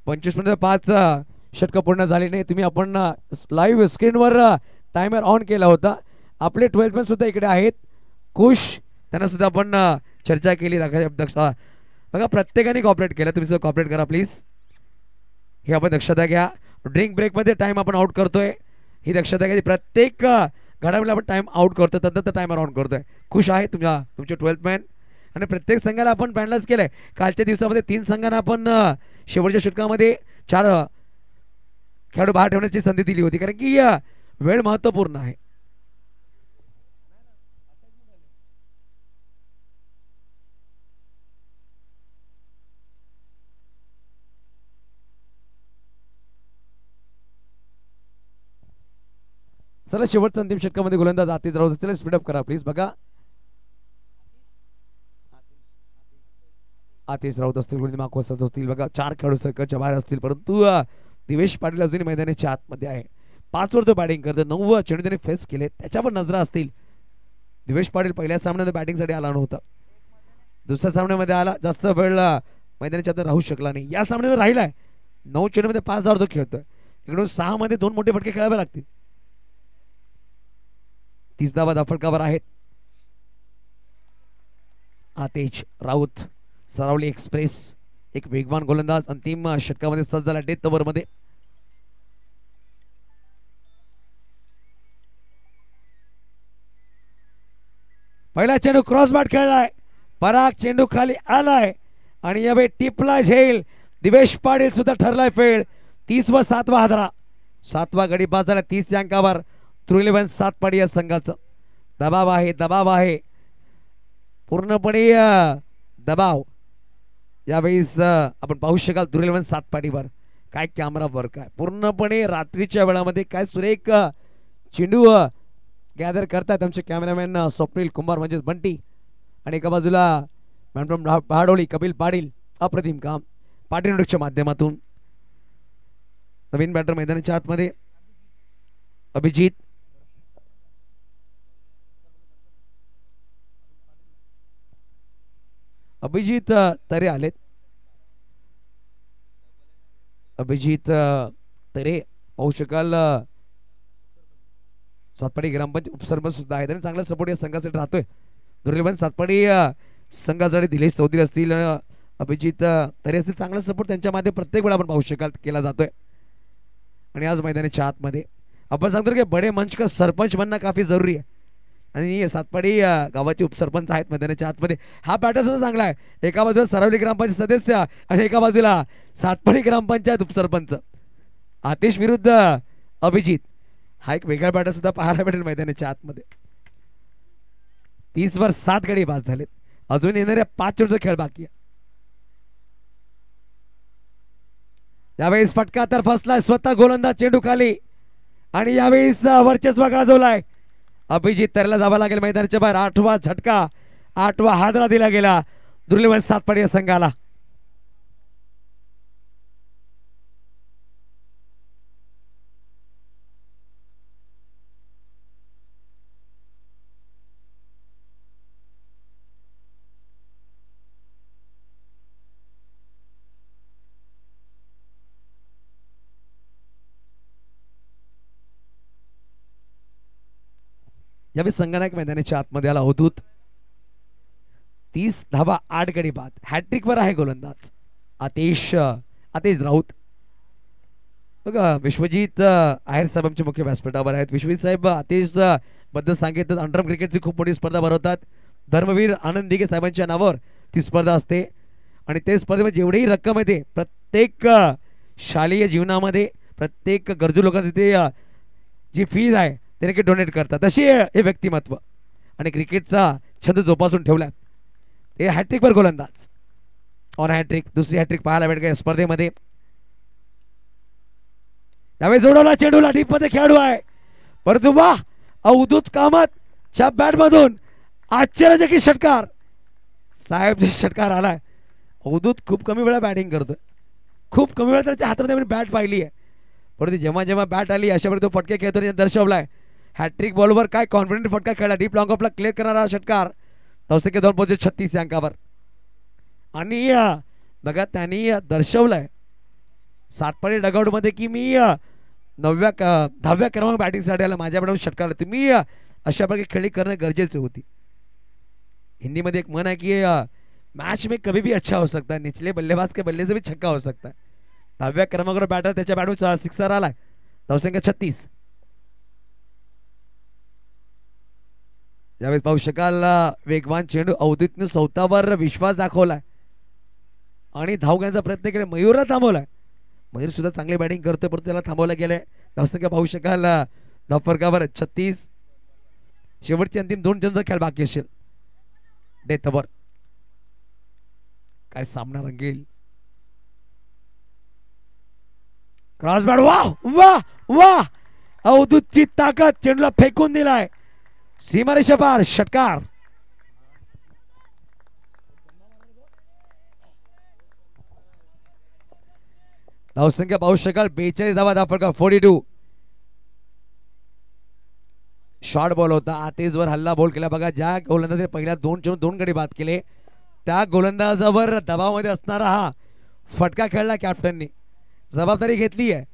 25 मिनिट 5 षटक पूर्ण झाली नाही. तुम्ही आपण लाईव्ह स्क्रीनवर टायमर ऑन केला होता. आपले 12 मॅन सुद्धा इकडे आहेत. खुश त्यांना सुद्धा आपण चर्चा केली. बघा प्रत्येकाने कॉपरेट केलं. तुम्ही सुद्धा कॉपरेट करा प्लीज. हे आपण दक्षता घ्या. ड्रिंक ब्रेकमध्ये टाइम आपण आउट करतोय ही दक्षता घ्या. प्रत्येक घडामोडीला आपण टाइम आउट करतोय तद्दत टायमर ऑन करतोय. खुश आहे तुमचे 12 मॅन आणि प्रत्येक संघाला आपण पॅनलाइज केलंय. कालच्या दिवसामध्ये 3 संघांना आपण शेवटच्या षटकामध्ये चार खेळाडू बाहेर ठेवण्याची संधी दिली होती, कारण की वेळ महत्वपूर्ण आहे. चला शेवटच्या अंतिम षटकामध्ये गोलंदाज आतिश राऊत. चला स्पीडअप करा प्लीज. बघा आतिश राऊत असतील, माखवसाच असतील, बघा 4 खेळाडू सर्कलच्या बाहेर असतील, परंतु दिवेश पाटील अजूनही मैदानाच्या आतमध्ये आहे. 5 वर तो बॅटिंग करतो, 9 चेंडू त्याने फेस केले, त्याच्यावर नजरा असतील. दिवेश पाटील पहिल्या सामन्यात बॅटिंगसाठी आला नव्हता, दुसऱ्या सामन्यामध्ये आला, जास्त वेळ मैदानाच्या आत राहू शकला नाही. या सामन्यात राहिलाय, 9 चेंडूमध्ये 5 धावा तो खेळतोय. इकडून 6 मध्ये 2 मोठे फटके खेळावे लागतील. 30 धावा फटकावर आहेत. आतिश राऊत सरावली एक्सप्रेस, एक वेगवान गोलंदाज अंतिम षटकामध्ये सज्ज झाला डेथ ओव्हर मध्ये. पहिला चेंडू क्रॉस बॅट खेळलाय, पराग चेंडू खाली आलाय आणि यावेळी टिपला झेल. दिवेश पाटील सुद्धा ठरलाय फेल. 30 व 7वा हादरा, 7वा गडी बाद झाला 30 या अंकावर. 3-11 सातपाडी या संघाचं दबाव आहे, दबाव आहे, पूर्णपणे दबाव. यावेळेस आपण पाहू शकाल 3-11 सातपाडीवर काय कॅमेरा वर्क आहे, पूर्णपणे रात्रीच्या वेळामध्ये काय सुरेख चेंडू गॅदर करतात आमचे कॅमेरामॅन स्वप्नील कुंभार म्हणजेच बंटी, आणि एका बाजूला मॅडम पहाडोळी कपिल पाटील. अप्रतिम काम पाटीलच्या माध्यमातून. नवीन बॅटर मैदानाच्या आतमध्ये अभिजित, अभिजित तरे आलेत. अभिजित तरे पाहू शकाल सातपाडी ग्रामपंचायत उपसरपंच सुद्धा आहेत आणि चांगला सपोर्ट या संघासाठी राहतोय. 3-11 सातपाडी संघासाठी दिलेश चौधरी असतील, अभिजित तरे असतील, चांगला सपोर्ट त्यांच्या मध्ये प्रत्येक वेळा आपण पाहू शकाल केला जातोय. आणि आज मैदानाच्या आतमध्ये आपण सांगतो की बडे मंच का सरपंच बनणं काफी जरुरी आहे, आणि सातपाडी गावाचे उपसरपंच आहेत मैदानाच्या आतमध्ये. हा बॅटर सुद्धा चांगला आहे, एका बाजूला सरावली ग्रामपंचायत सदस्य आणि एका बाजूला सातपाडी ग्रामपंचायत उपसरपंच. आतिश विरुद्ध अभिजित, हा एक वेगळा बॅटर सुद्धा पाहायला भेटेल मैदानाच्या आतमध्ये. 30 वर 7 गडी बाद झालेत, अजून येणाऱ्या 5 चेंडूचा खेळ बाकी आहे. यावेळेस फटका तर फसलाय, स्वतः गोलंदाज चेंडू खाली, आणि यावेळेस वर्चस्व गाजवलाय. अभिजित तरेला जावं लागेल मैदानाच्या बाहेर. 8वा झटका, 8वा हादरा दिला गेला 3-11 सातपाडी या संघाला. यावेळी संगणक मैदानाच्या आतमध्ये आला अवधूत. 30 धावा 8 गडी बाद. हॅट्रिक वर आहे गोलंदाज आतिश राऊत. बघा विश्वजित आहेर साहेब आमचे मुख्य व्यासपीठावर आहेत. विश्वजित साहेब आतिश बद्दल सांगितलं, अंडरम क्रिकेटची खूप मोठी स्पर्धा भरवतात. धर्मवीर आनंद दिघे साहेबांच्या नावावर ती स्पर्धा असते, आणि ते स्पर्धेमध्ये जेवढीही रक्कम येते प्रत्येक शालेय जीवनामध्ये प्रत्येक गरजू लोकांची ते जी फीज आहे ते नक्की डोनेट करतात. तशी हे व्यक्तिमत्व आणि क्रिकेटचा छंद जोपासून ठेवला. ते हॅट्रिक वर गोलंदाज ऑन हॅट्रिक, दुसरी हॅट्रिक पाहायला भेटते या स्पर्धेमध्ये. यावेळी जोडवला चेंडूला, डीप मध्ये खेळाडू आहे, परंतु वा अवधूत कामतच्या बॅट मधून आश्चर्यजनक षटकार. साहेब षटकार आलाय. अवधूत खूप कमी वेळा बॅटिंग करतोय, खूप कमी वेळा त्याच्या हातामध्ये बॅट पाहिली आहे, परंतु जेव्हा जेव्हा बॅट आली अशा वेळी तो फटके खेळतो दर्शवलाय. हॅट्रिक बॉलवर काय कॉन्फिडंट फटका खेळला, डीप लॉंग ऑफला क्लिअर करणारा षटकार. 9 पोहोचले 36 अंकावर. आणि बघा त्यांनी दर्शवलंय सातपाडी डगआउट मध्ये की मी 10व्या क्रमांक बॅटिंगसाठी आला, माझ्याकडून षटकार. तुम्ही अशा प्रकारे खेळी करणं गरजेचे होती. हिंदी मध्ये एक म्हण आहे की मैच में कभी भी अच्छा हो सकता है, निचले बल्लेबाज के बल्ले से भी छक्का हो सकता है. 10व्या क्रमांकावर बॅटर त्याच्या बॅटून सिक्सर आलाय. 36. यावेळेस पाहू शकाल वेगवान चेंडू अवधूतने स्वतःवर विश्वास दाखवलाय आणि धाव घेण्याचा प्रयत्न केला. मयूरला थांबवलाय. मयूर सुद्धा चांगली बॅटिंग करतोय परंतु त्याला थांबवलं गेलंय. धावसंख्या पाहू शकाल धावफरकावर 36. शेवटची अंतिम 2 चेंडूचा खेळ बाकी असेल. Death over. काय सामना रंगेल. Cross bat. वाह वाह वाह. अवधूतची ताकद. चेंडूला फेकून दिलाय सीमारेषा पार. षटकार. धावसंख्या पाहू शकाल 42 धावा. धावफरका 42. शॉर्ट बॉल होता. आतेजवर हल्ला बॉल केला बघा. ज्या गोलंदाजाने पहिल्या 2 चेंडू 2 गडी बाद केले त्या गोलंदाजावर दबावामध्ये असणारा हा फटका खेळला कॅप्टननी. जबाबदारी घेतली आहे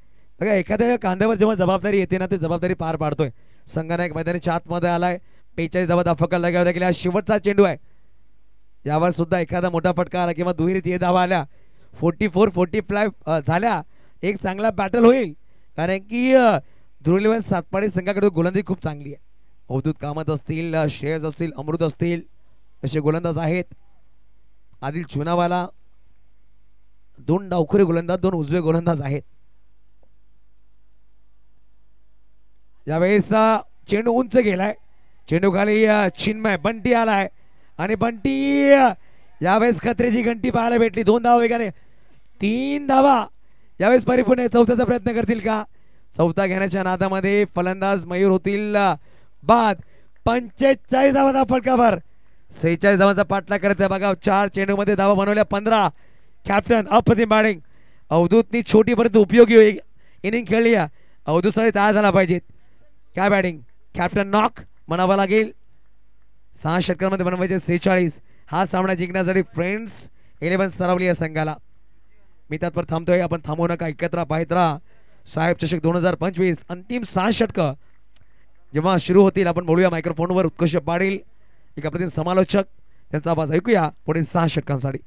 बघा. एखाद्या कांद्यावर जेव्हा जबाबदारी येते ना ते जबाबदारी पार पाडतोय. संघनायक मैदानाच्या आतमध्ये आलाय. 42 धावा धावफलका लगावला गेला. शेवटचा चेंडू आहे. यावर सुद्धा एखादा मोठा फटका आला किंवा दुहेरी 3 धावा आल्या 44-45 झाल्या एक चांगला बॅटल होईल. कारण की ध्रुव सातपाडी संघाकडे गोलंदाजी खूप चांगली आहे. अवधूत कामत असतील, श्रेयस असतील, अमृत असतील असे गोलंदाज आहेत. आदिल चुनावाला 2 डावखुरे गोलंदाज 2 उजवे गोलंदाज आहेत. यावेळेस चेंडू उंच गेलाय. चेंडू खाली चिन्मय बंटी आलाय आणि बंटी यावेळेस खत्रेची घंटी पाहायला भेटली. 2 धावा वेगाने 3 धावा यावेळेस परिपूर्ण. चौथ्याचा प्रयत्न करतील का. चौथा घेण्याच्या नादामध्ये फलंदाज मयूर होतील बाद. 45 धावा धावफलकावर. 46 धावांचा पाठलाग करत आहे बघा. 4 चेंडूमध्ये धावा बनवल्या 15. कॅप्टन अप्रतिम बॅटिंग. अवधूतनी छोटी परंतु उपयोगी इनिंग खेळली. अवधूतसाठी तयार झाला पाहिजेत. काय बॅटिंग. कॅप्टन नॉक म्हणावं लागेल. 6 षटकांमध्ये बनवायचे 46. हा सामना जिंकण्यासाठी फ्रेंड्स 11 सरावली या संघाला. मी त्यातवर थांबतोय. आपण थांबू नका. एकत्र पाहत राहा साहेब चषक 2025. अंतिम 6 षटक जेव्हा सुरू होतील आपण बोलूया मायक्रोफोनवर. उत्कर्ष पाटील एक अप्रतिम समालोचक त्यांचा आवाज ऐकूया पुढील 6 षटकांसाठी.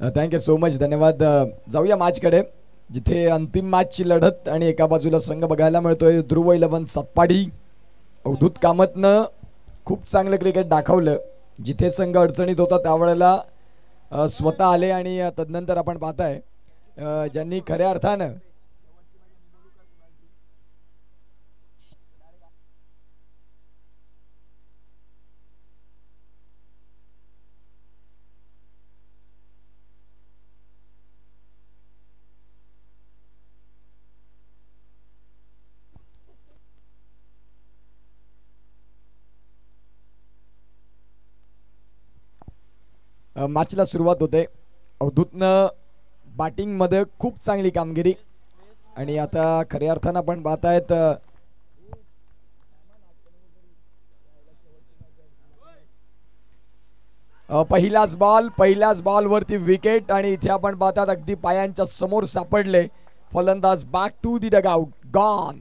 थँक्यू सो मच, धन्यवाद. जाऊया मॅचकडे, जिथे अंतिम मॅचची लढत आणि एका बाजूला संघ बघायला मिळतोय ध्रुव 11 सातपाडी. अवधूत कामतनं खूप चांगलं क्रिकेट दाखवलं. जिथे संघ अडचणीत होता त्यावेळेला स्वतः आले आणि तदनंतर आपण पाहताय ज्यांनी खऱ्या अर्थानं मॅचला सुरुवात होते. अवधूतनं बॅटिंगमध्ये खूप चांगली कामगिरी आणि आता खऱ्या अर्थानं आपण पाहतायत पहिल्याच बॉलवरती विकेट आणि इथे आपण पाहतात अगदी पायांच्या समोर सापडले फलंदाज. Back to the dugout, gone.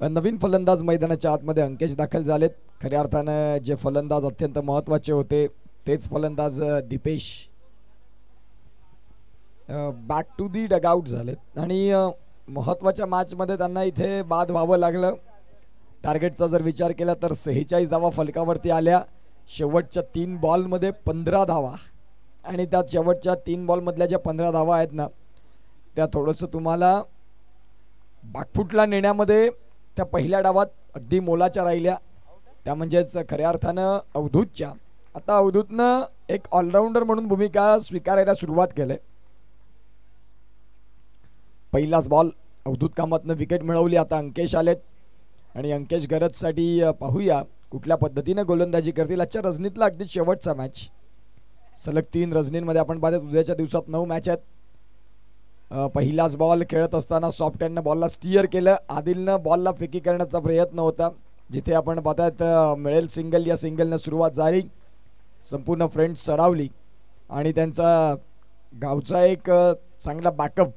नवीन फलंदाज मैदानाच्या आतमध्ये अंकेश दाखल झालेत. खऱ्या अर्थानं जे फलंदाज अत्यंत महत्वाचे होते तेच फलंदाज Deepesh back to the dugout झालेत आणि महत्वाच्या मॅचमध्ये त्यांना इथे बाद व्हावं लागलं. टार्गेटचा जर विचार केला तर 46 धावा फलकावरती आल्या. शेवटच्या 3 बॉलमध्ये 15 धावा आणि त्यात शेवटच्या 3 बॉलमधल्या ज्या 15 धावा आहेत ना त्या थोडंसं तुम्हाला बॅकफुटला नेण्यामध्ये त्या पहिल्या डावात अगदी मोलाच्या राहिल्या. त्या म्हणजेच खऱ्या अर्थानं अवधूतच्या. आता अवधूतनं एक ऑलराऊंडर म्हणून भूमिका स्वीकारायला सुरुवात केली. पहिलाच बॉल अवधूत कामतनं विकेट मिळवली. आता अंकेश आलेत आणि अंकेश गरजसाठी पाहूया कुठल्या पद्धतीने गोलंदाजी करतील. आजच्या रजनीतला अगदी शेवटचा मॅच. सलग 3 रजनींमध्ये आपण पाहतो उद्याच्या दिवसात 9 मॅच आहेत. पहिलाच बॉल खेळत असताना सॉफ्ट हँडनं बॉलला स्टिअर केलं. आदिलनं बॉलला फेकी करण्याचा प्रयत्न होता. जिथे आपण पाहतायत मिळेल सिंगल, या सिंगलनं सुरुवात झाली. संपूर्ण फ्रेंड्स सरावली आणि त्यांचा गावचा एक चांगला बॅकअप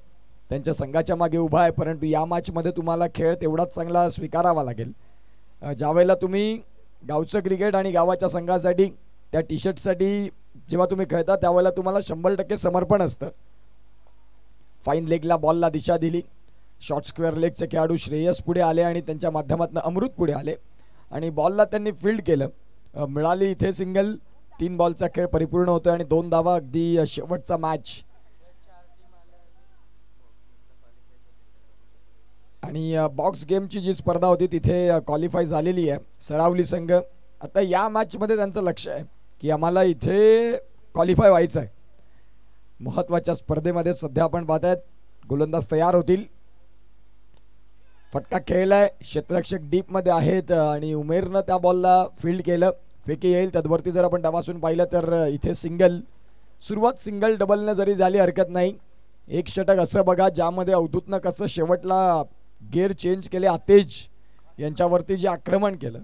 त्यांच्या संघाच्या मागे उभा आहे. परंतु या मॅचमध्ये तुम्हाला खेळ तेवढाच चांगला स्वीकारावा लागेल. ज्यावेळेला तुम्ही गावचं क्रिकेट आणि गावाच्या संघासाठी त्या टी शर्टसाठी जेव्हा तुम्ही खेळता त्यावेळेला तुम्हाला 100% समर्पण असतं. फाईन लेगला बॉलला दिशा दिली. शॉर्ट स्क्वेअर लेगचे खेळाडू श्रेयस पुढे आले आणि त्यांच्या माध्यमातून अमृत पुढे आले आणि बॉलला त्यांनी फील्ड केलं. मिळाली इथे सिंगल. 3 बॉलचा खेळ परिपूर्ण होतोय आणि 2 धावा. अगदी शेवटचा मॅच आणि बॉक्स गेमची जी स्पर्धा होती तिथे क्वालिफाय झालेली आहे सरावली संघ. आता या मॅचमध्ये त्यांचं लक्ष आहे की आम्हाला इथे क्वालिफाय व्हायचं आहे. महत्वाच्या स्पर्धेमध्ये सध्या आपण पाहतायत गोलंदाज तयार होतील. फटका खेळलाय. क्षेत्ररक्षक डीप मध्ये आहेत आणि उमेरनं त्या बॉलला फील्ड केलं. फेकी येईल. त्यावरती जर आपण डावासून पाहिलं तर इथे सिंगल. सुरुवात सिंगल डबलनं जरी झाली हरकत नाही. एक षटक असं बघा ज्यामध्ये अवधूतनं कसं शेवटला गेअर चेंज केले. आतेज यांच्यावरती जे आक्रमण केलं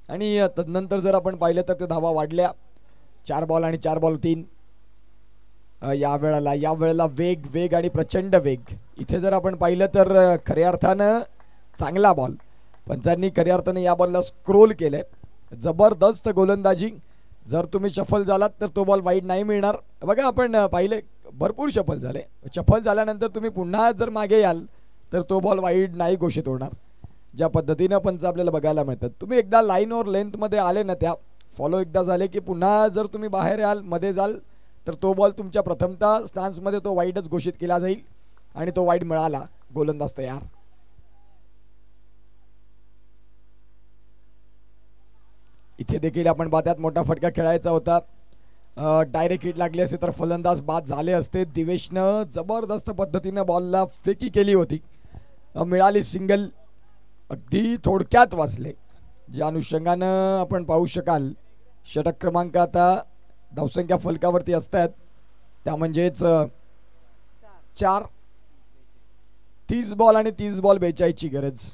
आणि तदनंतर जर आपण पाहिलं तर ते धावा वाढल्या. 4 बॉल आणि 4 बॉल 3. या वेळेला वेग आणि प्रचंड वेग. इथे जर आपण पाहिलं तर खऱ्या अर्थानं चांगला बॉल. पंचांनी खऱ्या अर्थाने या बॉलला स्क्रोल केलंय. जबरदस्त गोलंदाजी. जर तुम्ही शफल झालात तर तो बॉल वाईड नाही मिळणार. बघा आपण पाहिले भरपूर शफल झाले. शफल झाल्यानंतर तुम्ही पुन्हा जर मागे याल तर तो बॉल वाईड नाही घोषित होणार. ज्या पद्धतीनं पंच आपल्याला बघायला मिळतात. तुम्ही एकदा लाईन और लेंथमध्ये आले ना त्या फॉलो एकदा झाले की पुन्हा जर तुम्ही बाहेर याल मध्ये जाल तर तो बॉल तुमच्या प्रथमतः स्टान्समध्ये तो वाईडच घोषित केला जाईल आणि तो वाईड मिळाला. गोलंदाज तयार. इथे देखील आपण पाहतात मोठा फटका खेळायचा होता. डायरेक्ट हिट लागली असते तर फलंदाज बाद झाले असते. दिवेशनं जबरदस्त पद्धतीनं बॉलला फेकी केली होती. मिळाली सिंगल, अगदी थोडक्यात वाचले. ज्या अनुषंगानं आपण पाहू शकाल षटक क्रमांक आता धावसंख्या फलकावरती असतात त्या म्हणजेच 4. 30 बॉल आणि 30 बॉल 42 ची गरज.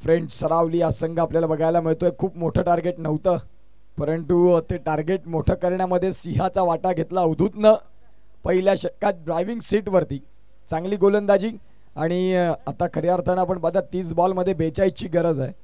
फ्रेंड्स सरावली हा संघ आपल्याला बघायला मिळतोय. खूप मोठं टार्गेट नव्हतं परंतु ते टार्गेट मोठं करण्यामध्ये सिंहाचा वाटा घेतला अवधूतनं. पहिल्या षटकात ड्रायव्हिंग सीटवरती चांगली गोलंदाजी आणि आता खऱ्या अर्थानं आपण पाहता 30 बॉलमध्ये 42 ची गरज आहे.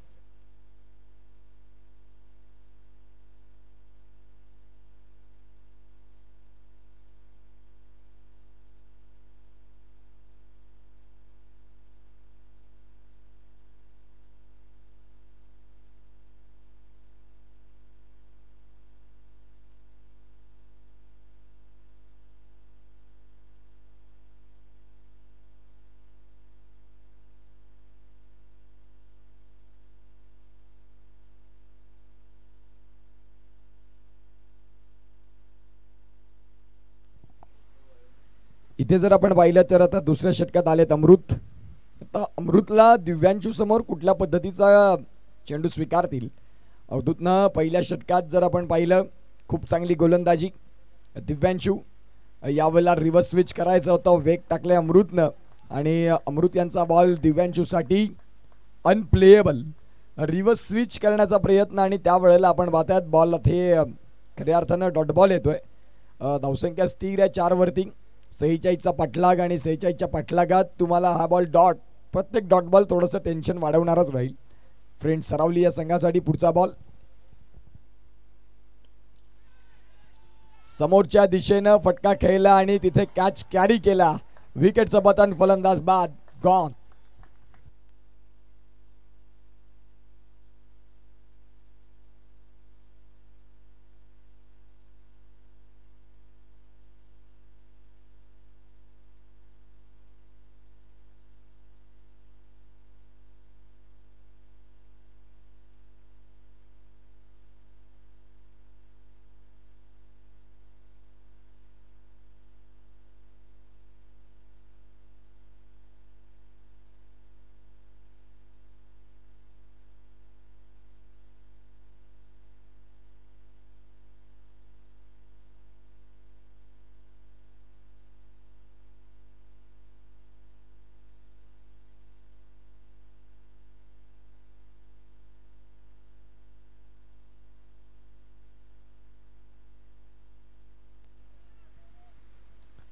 इथे जर आपण पाहिलं तर आता दुसऱ्या षटकात आलेत अमृत. आता अमृतला दिव्यांशू समोर कुठल्या पद्धतीचा चेंडू स्वीकारतील. अवधूतनं पहिल्या षटकात जर आपण पाहिलं खूप चांगली गोलंदाजी. दिव्यांशू यावेळेला रिव्हर्स स्विच करायचं होतं, वेग टाकले अमृतनं आणि अमृत यांचा बॉल दिव्यांशूसाठी अनप्लेएबल. रिव्हर्स स्विच करण्याचा प्रयत्न आणि त्यावेळेला आपण पाहतात बॉल हे खऱ्या अर्थानं डॉट बॉल येतोय. धावसंख्या स्थिर आहे 4 वरती. 46चा पाठलाग आणि 46च्या पाठलागात तुम्हाला हा बॉल डॉट, प्रत्येक डॉट बॉल थोडंसं टेन्शन वाढवणारच राहील. फ्रेंड सरावली या संघासाठी पुढचा बॉल समोरच्या दिशेनं फटका खेळला आणि तिथे कॅच कॅरी केला. विकेटचं पतन, फलंदाज बाद, गॉन.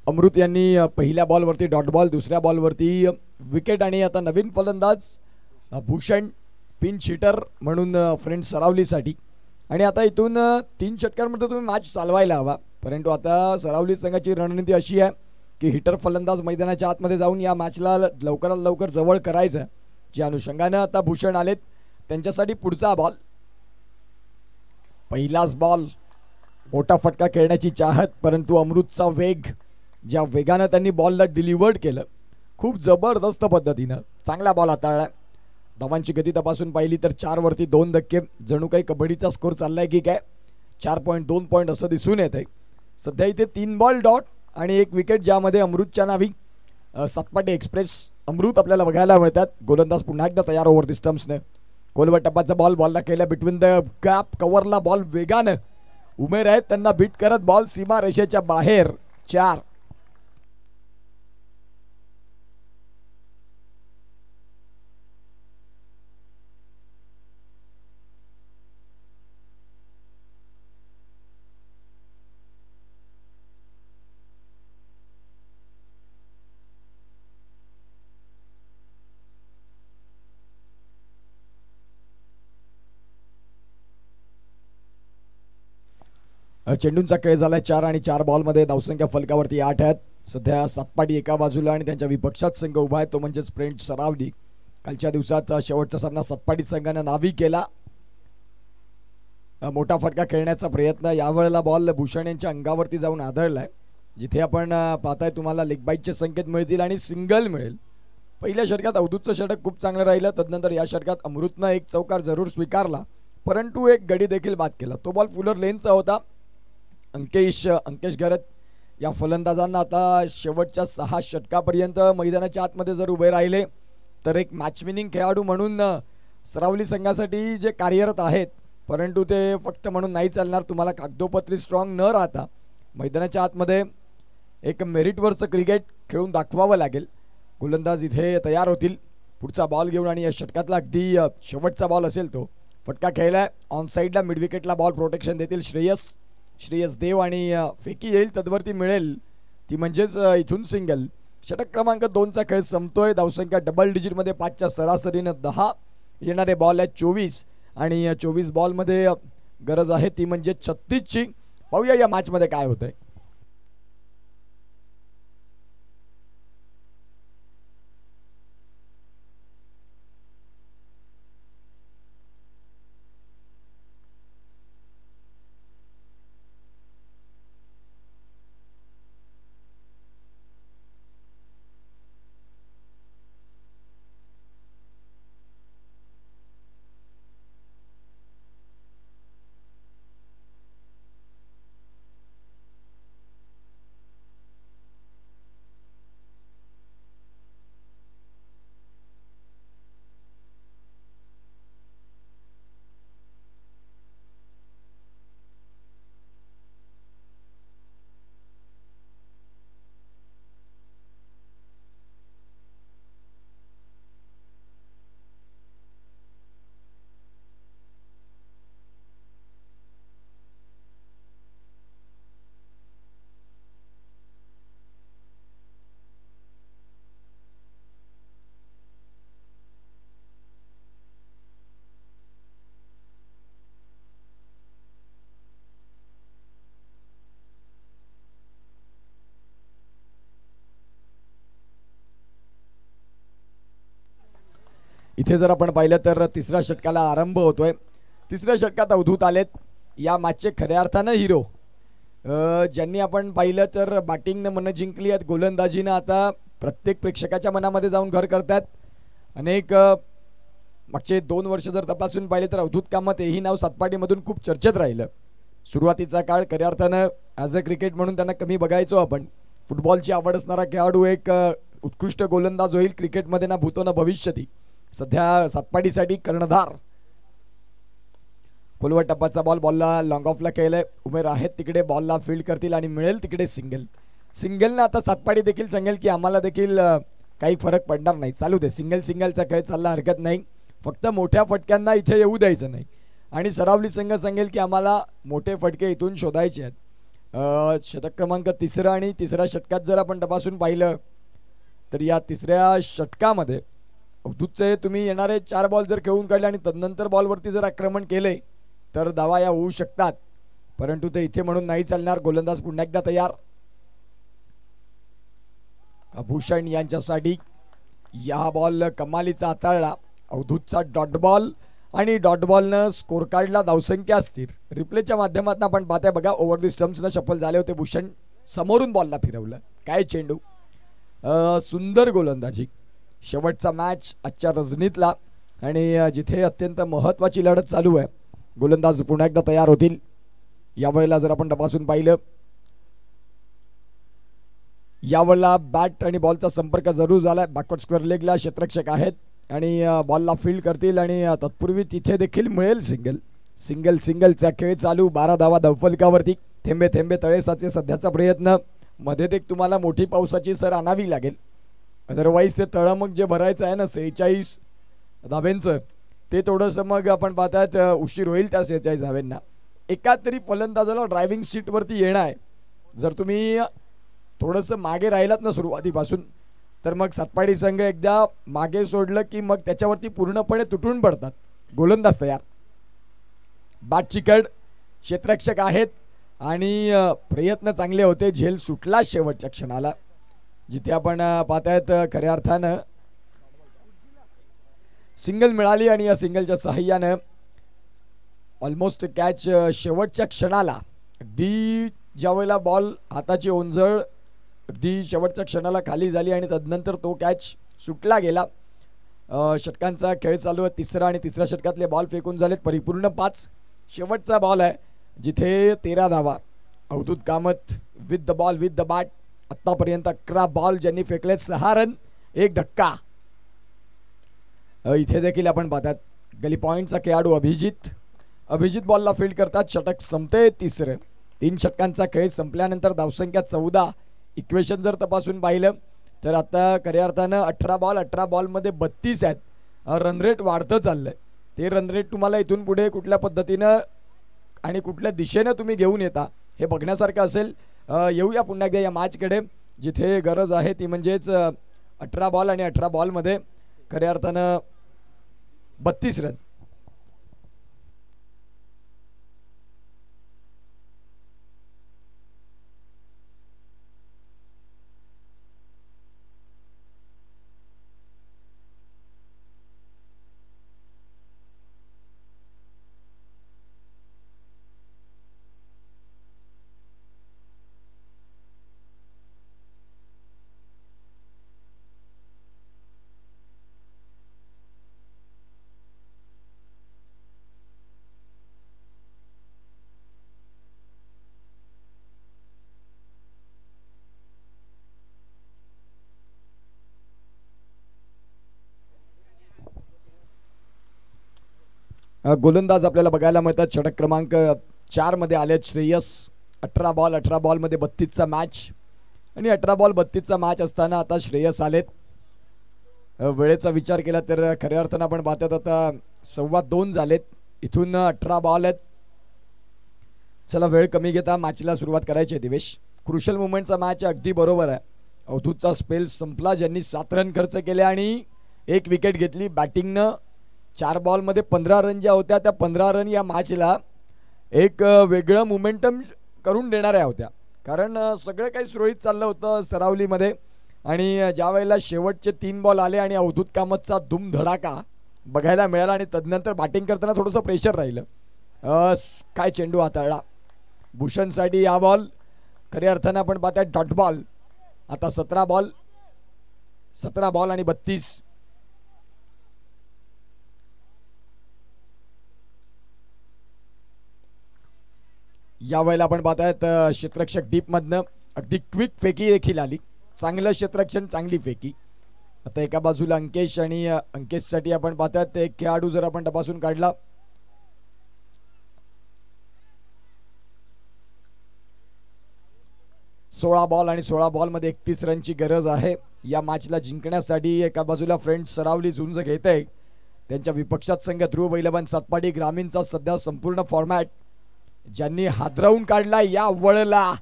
अमृत यांनी पहिल्या बॉलवरती डॉट बॉल, दुसऱ्या बॉलवरती विकेट आणि आता नवीन फलंदाज भूषण पिंच हिटर म्हणून फ्रेंड सरावलीसाठी. आणि आता इथून 3 षटकांमध्ये तुम्ही मॅच चालवायला हवा परंतु आता सरावली संघाची रणनीती अशी आहे की हिटर फलंदाज मैदानाच्या आतमध्ये जाऊन या मॅचला लवकरात लवकर जवळ करायचं. ज्या अनुषंगानं आता भूषण आलेत त्यांच्यासाठी पुढचा बॉल. पहिलाच बॉल, मोठा फटका खेळण्याची चाहत परंतु अमृतचा वेग, ज्या वेगानं त्यांनी बॉलला डिलिव्हर्ड केलं खूप जबरदस्त पद्धतीनं चांगला बॉल हाताळला. धावांची गती तपासून पाहिली तर 4 वरती 2 धक्के, जणू काही कबड्डीचा स्कोर चाललाय की काय. 4.2 पॉईंट असं दिसून येत आहे. सध्या इथे 3 बॉल डॉट आणि 1 विकेट ज्यामध्ये अमृतच्या नावी सातपाटी एक्सप्रेस अमृत आपल्याला बघायला मिळतात. गोलंदाज पुन्हा एकदा तयार ओव्हर दी स्टम्प्सने. कोलवर टप्पाचा बॉलला केला बिटवीन द गॅप, कव्हरला बॉल वेगानं उमेर आहेत त्यांना बीट करत बॉल सीमा रेषेच्या बाहेर. 4. चेंडूंचा खेळ झालाय 4 आणि 4 बॉलमध्ये धावसंख्या फलकावरती 8 आहेत. सध्या सातपाडी एका बाजूला आणि त्यांच्या विपक्षात संघ उभा आहे तो म्हणजे फ्रेंड सरावली. कालच्या दिवसात शेवटचा सामना सातपाडी संघाने नावी केला. मोठा फटका खेळण्याचा प्रयत्न, यावेळेला बॉल भूषण यांच्या अंगावरती जाऊन आदळलाय. जिथे आपण पाहताय तुम्हाला लेग बाईटचे संकेत मिळतील आणि सिंगल मिळेल. पहिल्या षटकात अवधूतचं षटक खूप चांगलं राहिलं. तदनंतर या षटकात अमृतनं 1 चौकार जरूर स्वीकारला परंतु 1 गडी देखील बाद केला. तो बॉल फुलर लेनचा होता. अंकेश गरत या फलंदाजांना आता शेवटच्या 6 षटकापर्यंत मैदानाच्या आतमध्ये जर उभे राहिले तर एक मॅच विनिंग खेळाडू म्हणून सरावली संघासाठी जे कार्यरत आहेत, परंतु ते फक्त म्हणून नाही चालणार. तुम्हाला कागदोपत्री स्ट्रॉंग न राहता मैदानाच्या आतमध्ये एक मेरिटवरचं क्रिकेट खेळून दाखवावं लागेल. गोलंदाज इथे तयार होतील पुढचा बॉल घेऊन आणि या षटकातला अगदी शेवटचा बॉल असेल तो. फटका खेळलाय ऑन साईडला, मिड विकेटला बॉल प्रोटेक्शन देतील श्रेयस देव आणि फेकी येईल तद्वरती मिळेल ती म्हणजेच इथून सिंगल. षटक क्रमांक 2चा खेळ संपतोय. धावसंख्या डबल डिजिटमध्ये 5च्या सरासरीनं 10, येणारे बॉल आहेत 24 आणि 24 बॉलमध्ये गरज आहे ती म्हणजे 36ची. पाहूया या मॅचमध्ये काय होतंय. इथे जर आपण पाहिलं तर तिसऱ्या षटकाला आरंभ होतोय. तिसऱ्या षटकात अवधूत आलेत या मॅचचे खऱ्या अर्थानं हिरो. ज्यांनी आपण पाहिलं तर बॅटिंगनं मनं जिंकली आहेत, गोलंदाजीनं आता प्रत्येक प्रेक्षकाच्या मनामध्ये जाऊन घर करतात. अनेक मागचे 2 वर्ष जर तपासून पाहिले तर अवधूत कामत हेही नाव सातपाटीमधून खूप चर्चेत राहिलं. सुरुवातीचा काळ खऱ्या अर्थानं ॲज अ क्रिकेट म्हणून त्यांना कमी बघायचो आपण. फुटबॉलची आवड असणारा खेळाडू एक उत्कृष्ट गोलंदाज होईल क्रिकेटमध्ये ना भूतो ना भविष्यती. सध्या सातपाडीसाठी कर्णधार. खोलवर टप्पाचा बॉलला लॉंग ऑफला केलंय. उमेर आहेत तिकडे, बॉलला फील्ड करतील आणि मिळेल तिकडे सिंगलनं आता सातपाडी देखील सांगेल की आम्हाला देखील काही फरक पडणार नाही, चालू दे, सिंगलचा खेळ चालला, हरकत नाही, फक्त मोठ्या फटक्यांना इथे येऊ द्यायचं नाही. आणि सरावली संघ सांगेल की आम्हाला मोठे फटके इथून शोधायचे आहेत. षटक क्रमांक 3 आणि तिसऱ्या षटकात जर आपण तपासून पाहिलं तर या तिसऱ्या षटकामध्ये अवधूतचे तुम्ही येणारे 4 बॉल जर खेळून काढले आणि तदनंतर बॉलवरती जर आक्रमण केले तर धावा या होऊ शकतात, परंतु ते इथे म्हणून नाही चालणार. गोलंदाज पुन्हा एकदा तयार. भूषण यांच्यासाठी या बॉल कमालीचा हाताळला. अवधूतचा डॉट बॉल आणि डॉट बॉलनं स्कोर कार्डला धावसंख्या स्थिर. रिप्लेच्या माध्यमातून आपण पाहताय बघा, ओव्हर दी स्टंप्सनं शफल झाले होते. भूषण समोरून बॉलला फिरवलं, काय चेंडू, सुंदर गोलंदाजी. शेवटचा मॅच आजच्या रजनीतला आणि जिथे अत्यंत महत्त्वाची लढत चालू आहे. गोलंदाज पुन्हा एकदा तयार होतील. यावेळेला जर आपण तपासून पाहिलं, यावेळेला बॅट आणि बॉलचा संपर्क जरूर झालाय. बॅकवर्ड स्क्वेअर लेगला क्षेत्ररक्षक आहेत आणि बॉलला फील्ड करतील आणि तत्पूर्वी तिथे देखील मिळेल सिंगलचा खेळ चालू. 12 धावा धावफलकावरती. थेंबे थेंबे तळे साचे सध्याचा प्रयत्न. मध्ये ते तुम्हाला मोठी पावसाची सर आणावी लागेल, अदरवाईज ते तळं मग जे भरायचं आहे ना 46 धाब्यांचं, ते थोडंसं मग आपण पाहतात उशीर होईल त्या 46 धाब्यांना. एका तरी फलंदाजाला ड्रायव्हिंग सीटवरती येणं आहे. जर तुम्ही थोडंसं मागे राहिलात ना सुरुवातीपासून, तर मग सातपाडी संघ एकदा मागे सोडलं की मग त्याच्यावरती पूर्णपणे तुटून पडतात. गोलंदाज तयार. बॅट चिकट, क्षेत्ररक्षक आहेत आणि प्रयत्न चांगले होते. झेल सुटला शेवटच्या क्षणाला. जिथे आपण पाहतायत खऱ्या अर्थानं सिंगल मिळाली आणि या सिंगलच्या सहाय्यानं ऑलमोस्ट कॅच शेवटच्या क्षणाला, अगदी ज्यावेळेला बॉल हाताची ओंजळ अगदी शेवटच्या क्षणाला खाली झाली आणि तदनंतर तो कॅच सुटला गेला. षटकांचा खेळ चालू आहे. तिसरा आणि तिसऱ्या षटकातले बॉल फेकून झालेत परिपूर्ण 5. शेवटचा बॉल आहे जिथे 13 धावा Avdhoot Kamat with the ball with the bat. आतापर्यंत 11 बॉल ज्यांनी फेकले 6 रन 1 धक्का. इथे देखील आपण पाहतात गली पॉइंटचा खेळाडू अभिजित बॉलला फील्ड करतात. षटक संपते तिसरं. 3 षटकांचा खेळ संपल्यानंतर धावसंख्या 14. इक्वेशन जर तपासून पाहिलं तर आता खऱ्या अर्थानं 18 बॉलमध्ये 32 आहेत. रन रेट वाढतं चाललंय. ते रन रेट तुम्हाला इथून पुढे कुठल्या पद्धतीनं आणि कुठल्या दिशेनं तुम्ही घेऊन येता हे बघण्यासारखं असेल. येऊया पुन्हा एकदा या मॅचकडे जिथे गरज आहे ती म्हणजेच 18 बॉल आणि 18 बॉलमध्ये खऱ्या अर्थानं 32 रन. गोलंदाज आपल्याला बघायला मिळतात. षटक क्रमांक 4 मध्ये आलेत श्रेयस. 18 बॉलमध्ये 32चा मॅच आणि 18 बॉल 32चा मॅच असताना आता श्रेयस आलेत. वेळेचा विचार केला तर खऱ्या अर्थानं आपण पाहतात आता 2:15 झालेत. इथून 18 बॉल आहेत. चला वेळ कमी घेता मॅचला सुरुवात करायची आहे. दिवेश क्रुशल मुवमेंटचा मॅच अगदी बरोबर आहे. अवधूतचा स्पेल संपला ज्यांनी 7 रन खर्च केले आणि 1 विकेट घेतली. बॅटिंगनं 4 बॉलमध्ये 15 रन ज्या होत्या त्या 15 रन या मॅचला एक वेगळं मोमेंटम करून देणाऱ्या होत्या. कारण सगळं काही सुरळीत चाललं होतं सरावलीमध्ये आणि ज्या वेळेला शेवटचे 3 बॉल आले आणि अवधूत कामतचा धुमधडाका बघायला मिळाला आणि तदनंतर बॅटिंग करताना थोडंसं प्रेशर राहिलं. काय चेंडू हाताळला भूषणसाठी. हा बॉल खऱ्या अर्थानं आपण पाहताय डॉट बॉल. आता 17 बॉल आणि 32. या वेळेला आपण पाहतायत क्षेत्ररक्षक डीप मधनं अगदी क्विक फेकी देखील आली. चांगलं क्षेत्ररक्षण चांगली फेकी. आता एका बाजूला अंकेश आणि अंकेशसाठी आपण पाहतायत एक खेळाडू जर आपण तपासून काढला 16 बॉल आणि 16 बॉलमध्ये 31 रनची गरज आहे या मॅचला जिंकण्यासाठी. एका बाजूला फ्रेंड सरावली झुंज घेत आहे. त्यांच्या विपक्षात संघ ध्रुव 11 सातपाडी ग्रामीणचा सध्या संपूर्ण फॉर्मॅट ज्यांनी हादरवून काढला. या वळला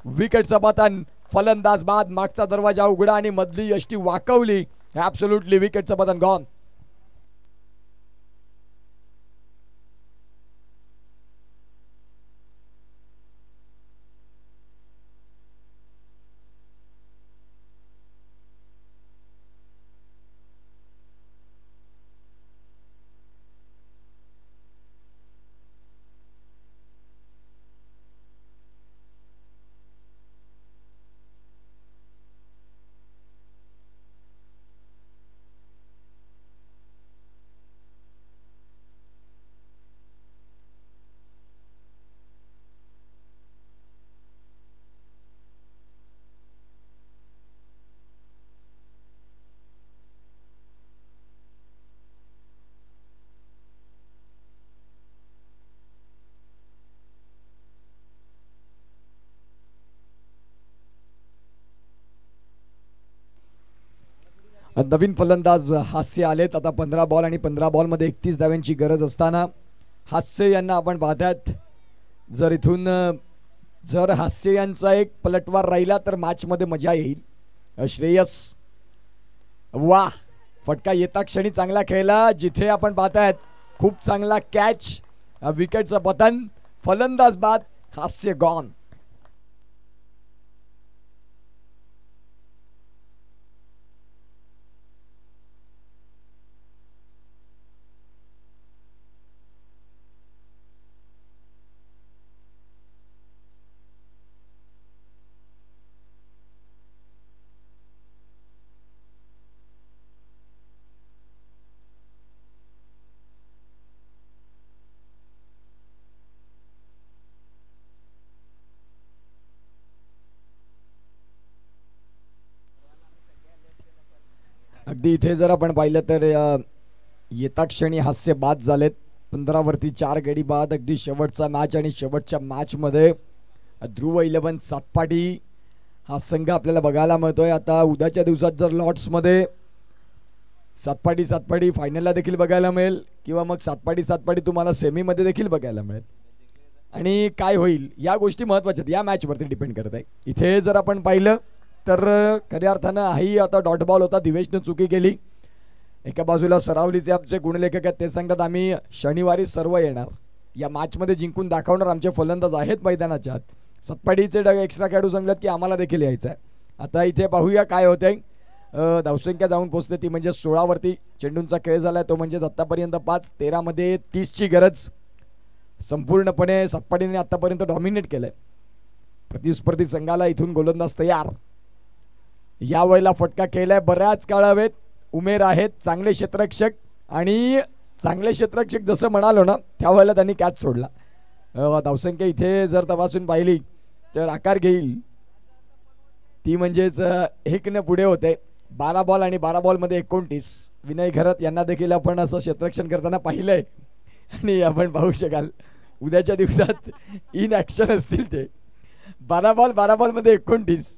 विकेटचं पतन. फलंदाज बाद. मागचा दरवाजा उघडा आणि मधली यष्टी वाकवली. ऍब्सोल्युटली विकेटचं पतन गॉन. नवीन फलंदाज हास्य आलेत. आता 15 बॉल आणि 15 बॉलमध्ये 31 धाव्यांची गरज असताना हास्य यांना आपण पाहतात. जर हास्य यांचा एक पलटवार राहिला तर मॅच मध्ये मजा येईल. श्रेयस वाह फटका येता क्षणी चांगला खेळला. जिथे आपण पाहतायत खूप चांगला कॅच. विकेटचं पतन. फलंदाज बाद. हास्य गॉन. अगदी इथे जर आपण पाहिलं तर येता क्षणी हास्य बाद झालेत. 15 वरती 4 गडी बाद. अगदी शेवटचा मॅच आणि शेवटच्या मॅच मध्ये ध्रुव 11 सातपाडी हा संघ आपल्याला बघायला मिळतोय. आता उद्याच्या दिवसात जर लॉट्स मध्ये सातपाडी फायनलला देखील बघायला मिळेल किंवा मग सातपाडी तुम्हाला सेमी मध्ये देखील बघायला मिळेल. आणि काय होईल या गोष्टी महत्त्वाच्या आहेत, या मॅच वरती डिपेंड करत आहे. इथे जर आपण पाहिलं तर खऱ्या अर्थानं हाही आता डॉट बॉल होता. दिवेशनं चुकी केली. एका बाजूला सरावलीचे आमचे गुणलेखक आहेत, ते सांगतात आम्ही शनिवारी सर्व येणार, या मॅच मध्ये जिंकून दाखवणार, आमचे फलंदाज आहेत मैदानाच्या आत. सतपाडीचे एक्स्ट्रा खेळाडू सांगतात की आम्हाला देखील यायचं आहे. आता इथे पाहूया काय होतंय. धावसंख्या जाऊन पोहोचते ती म्हणजे 16 वरती चेंडूंचा खेळ झालाय, तो म्हणजे आतापर्यंत 5. 13 मध्ये 30 ची गरज. संपूर्णपणे सातपाडीने आतापर्यंत डॉमिनेट केलंय. प्रतिस्पर्धी संघाला इथून गोलंदाज तयार. या वेळेला फटका खेळलाय, बऱ्याच काळावेत उमेर आहेत, चांगले क्षेत्ररक्षक आणि चांगले क्षेत्ररक्षक जसं म्हणालो ना त्यावेळेला त्यांनी कॅच सोडला. धावसंख्या इथे जर तपासून पाहिली तर आकार घेईल ती म्हणजेच 1 पुढे होते. 12 बॉल आणि 12 बॉल मध्ये 29. विनय घरत यांना देखील आपण असं क्षेत्ररक्षण करताना पाहिलंय आणि आपण पाहू शकाल उद्याच्या दिवसात इन ऍक्शन असतील ते. 12 बॉल मध्ये 29.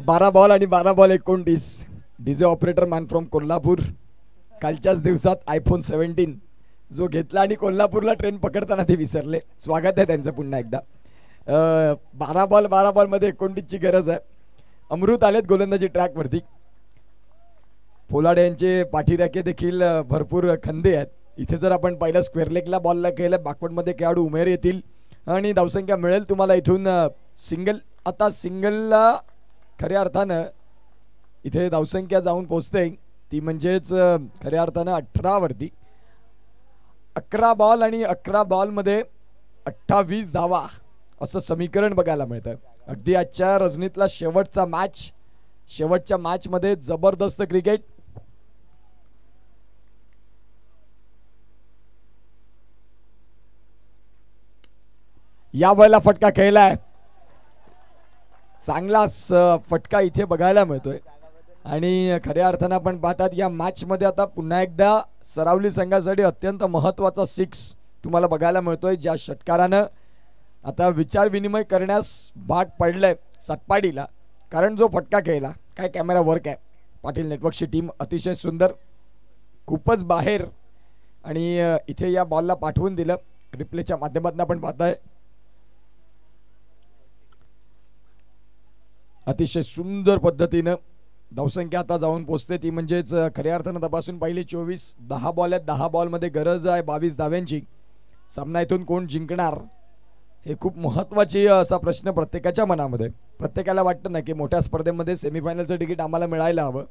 बारा बॉल आणि 12 ball 29. DJ operator man from Kolhapur कालच्याच दिवसात आयफोन 17 जो घेतला आणि कोल्हापूरला ट्रेन पकडताना ते विसरले. स्वागत आहे त्यांचं पुन्हा एकदा. 12 बॉल मध्ये 29 ची गरज आहे. अमृत आलेत गोलंदाजी ट्रॅक वरती. पोलाडे यांचे पाठीराखे देखील भरपूर खंदे आहेत. इथे जर आपण पाहिलं स्क्वेअर लेगला बॉलला केलं, बॅकवर्ड मध्ये खेळाडू उमेर येतील आणि धावसंख्या मिळेल तुम्हाला इथून सिंगल. आता सिंगलला खऱ्या अर्थानं इथे धावसंख्या जाऊन पोहोचते ती म्हणजेच खऱ्या अर्थानं 18 वरती. 11 बॉल आणि 11 बॉल मध्ये 28 धावा असं समीकरण बघायला मिळतं. अगदी आजच्या रजनीतला शेवटचा मॅच. शेवटच्या मॅच मध्ये जबरदस्त क्रिकेट. या वेळेला फटका खेळलाय, चांगला फटका इथे बघायला मिळतोय आणि खऱ्या अर्थानं आपण पाहतात या मॅच मध्ये आता पुन्हा एकदा सरावली संघासाठी अत्यंत महत्वाचा 6 तुम्हाला बघायला मिळतोय, ज्या षटकारानं आता विचार विनिमय करण्यास भाग पडलंय सातपाडीला. कारण जो फटका खेळला, काय कॅमेरा वर्क आहे. पाटील नेटवर्कची टीम अतिशय सुंदर, खूपच बाहेर आणि इथे या बॉलला पाठवून दिलं. रिप्लेच्या माध्यमातून आपण पाहताय अतिशय सुंदर पद्धतीनं धावसंख्या आता जाऊन पोहोचते ती म्हणजेच खऱ्या अर्थानं तपासून पाहिली 24. 10 बॉल आहेत, 10 बॉल मध्ये गरज आहे 22 धाव्यांची. सामना इथून कोण जिंकणार हे खूप महत्वाची असा प्रश्न प्रत्येकाच्या मनामध्ये. प्रत्येकाला वाटतं ना की मोठ्या स्पर्धेमध्ये सेमीफायनलचं तिकीट आम्हाला मिळायला हवं.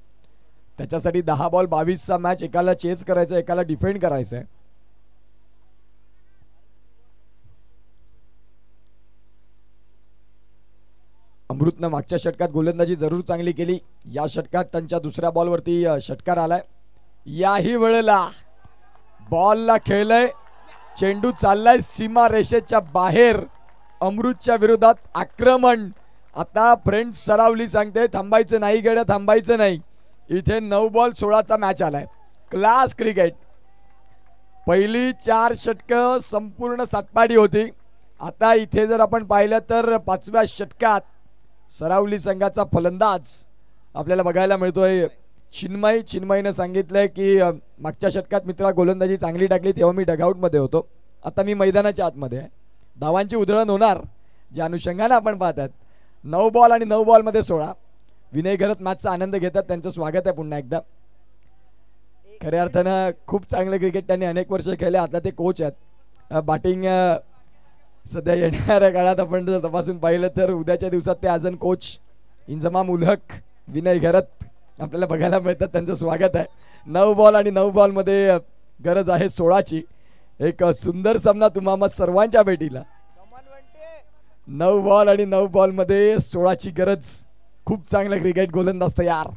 त्याच्यासाठी 10 बॉल 22चा मॅच एकाला चेस करायचा, एकाला डिफेंड करायचं आहे. अमृतनं मागच्या षटकात गोलंदाजी जरूर चांगली केली. या षटकात त्यांच्या दुसऱ्या बॉलवरती षटकार आलाय. याही वेळेला बॉलला खेळलंय, चेंडू चाललाय सीमा रेषेच्या बाहेर. अमृतच्या विरोधात आक्रमण. आता फ्रेंड्स सरावली सांगते थांबायचं नाही गड्या, थांबायचं नाही. इथे 9 बॉल 16चा मॅच आलाय. Class cricket. पहिली 4 षटकं संपूर्ण सातपाडी होती. आता इथे जर आपण पाहिलं तर 5व्या षटकात सरावली संघाचा फलंदाज आपल्याला बघायला मिळतोय चिन्मयनं सांगितलंय की मागच्या षटकात मित्रा गोलंदाजी चांगली टाकली तेव्हा मी डगआउट मध्ये होतो, आता मी मैदानाच्या आतमध्ये आहे. धावांची उधळण होणार ज्या अनुषंगाने आपण पाहतात. 9 बॉल आणि 9 बॉल मध्ये 16. विनय घरत मॅचचा आनंद घेतात, त्यांचं स्वागत आहे पुन्हा एकदा. खऱ्या अर्थानं खूप चांगलं क्रिकेट त्यांनी अनेक वर्ष खेळले. आता ते कोच आहेत. बॅटिंग सध्या येणाऱ्या काळात आपण जर तपासून पाहिलं तर उद्याच्या दिवसात ते as an coach Inzamam ul Haq, Vinay घरत आपल्याला बघायला मिळतात. त्यांचं स्वागत आहे. 9 बॉल आणि 9 बॉलमध्ये गरज आहे 16ची. एक सुंदर सामना तुम्हा सर्वांच्या भेटीला. 9 बॉल आणि 9 बॉलमध्ये 16ची गरज. खूप चांगलं क्रिकेट गोलंदाज तयार.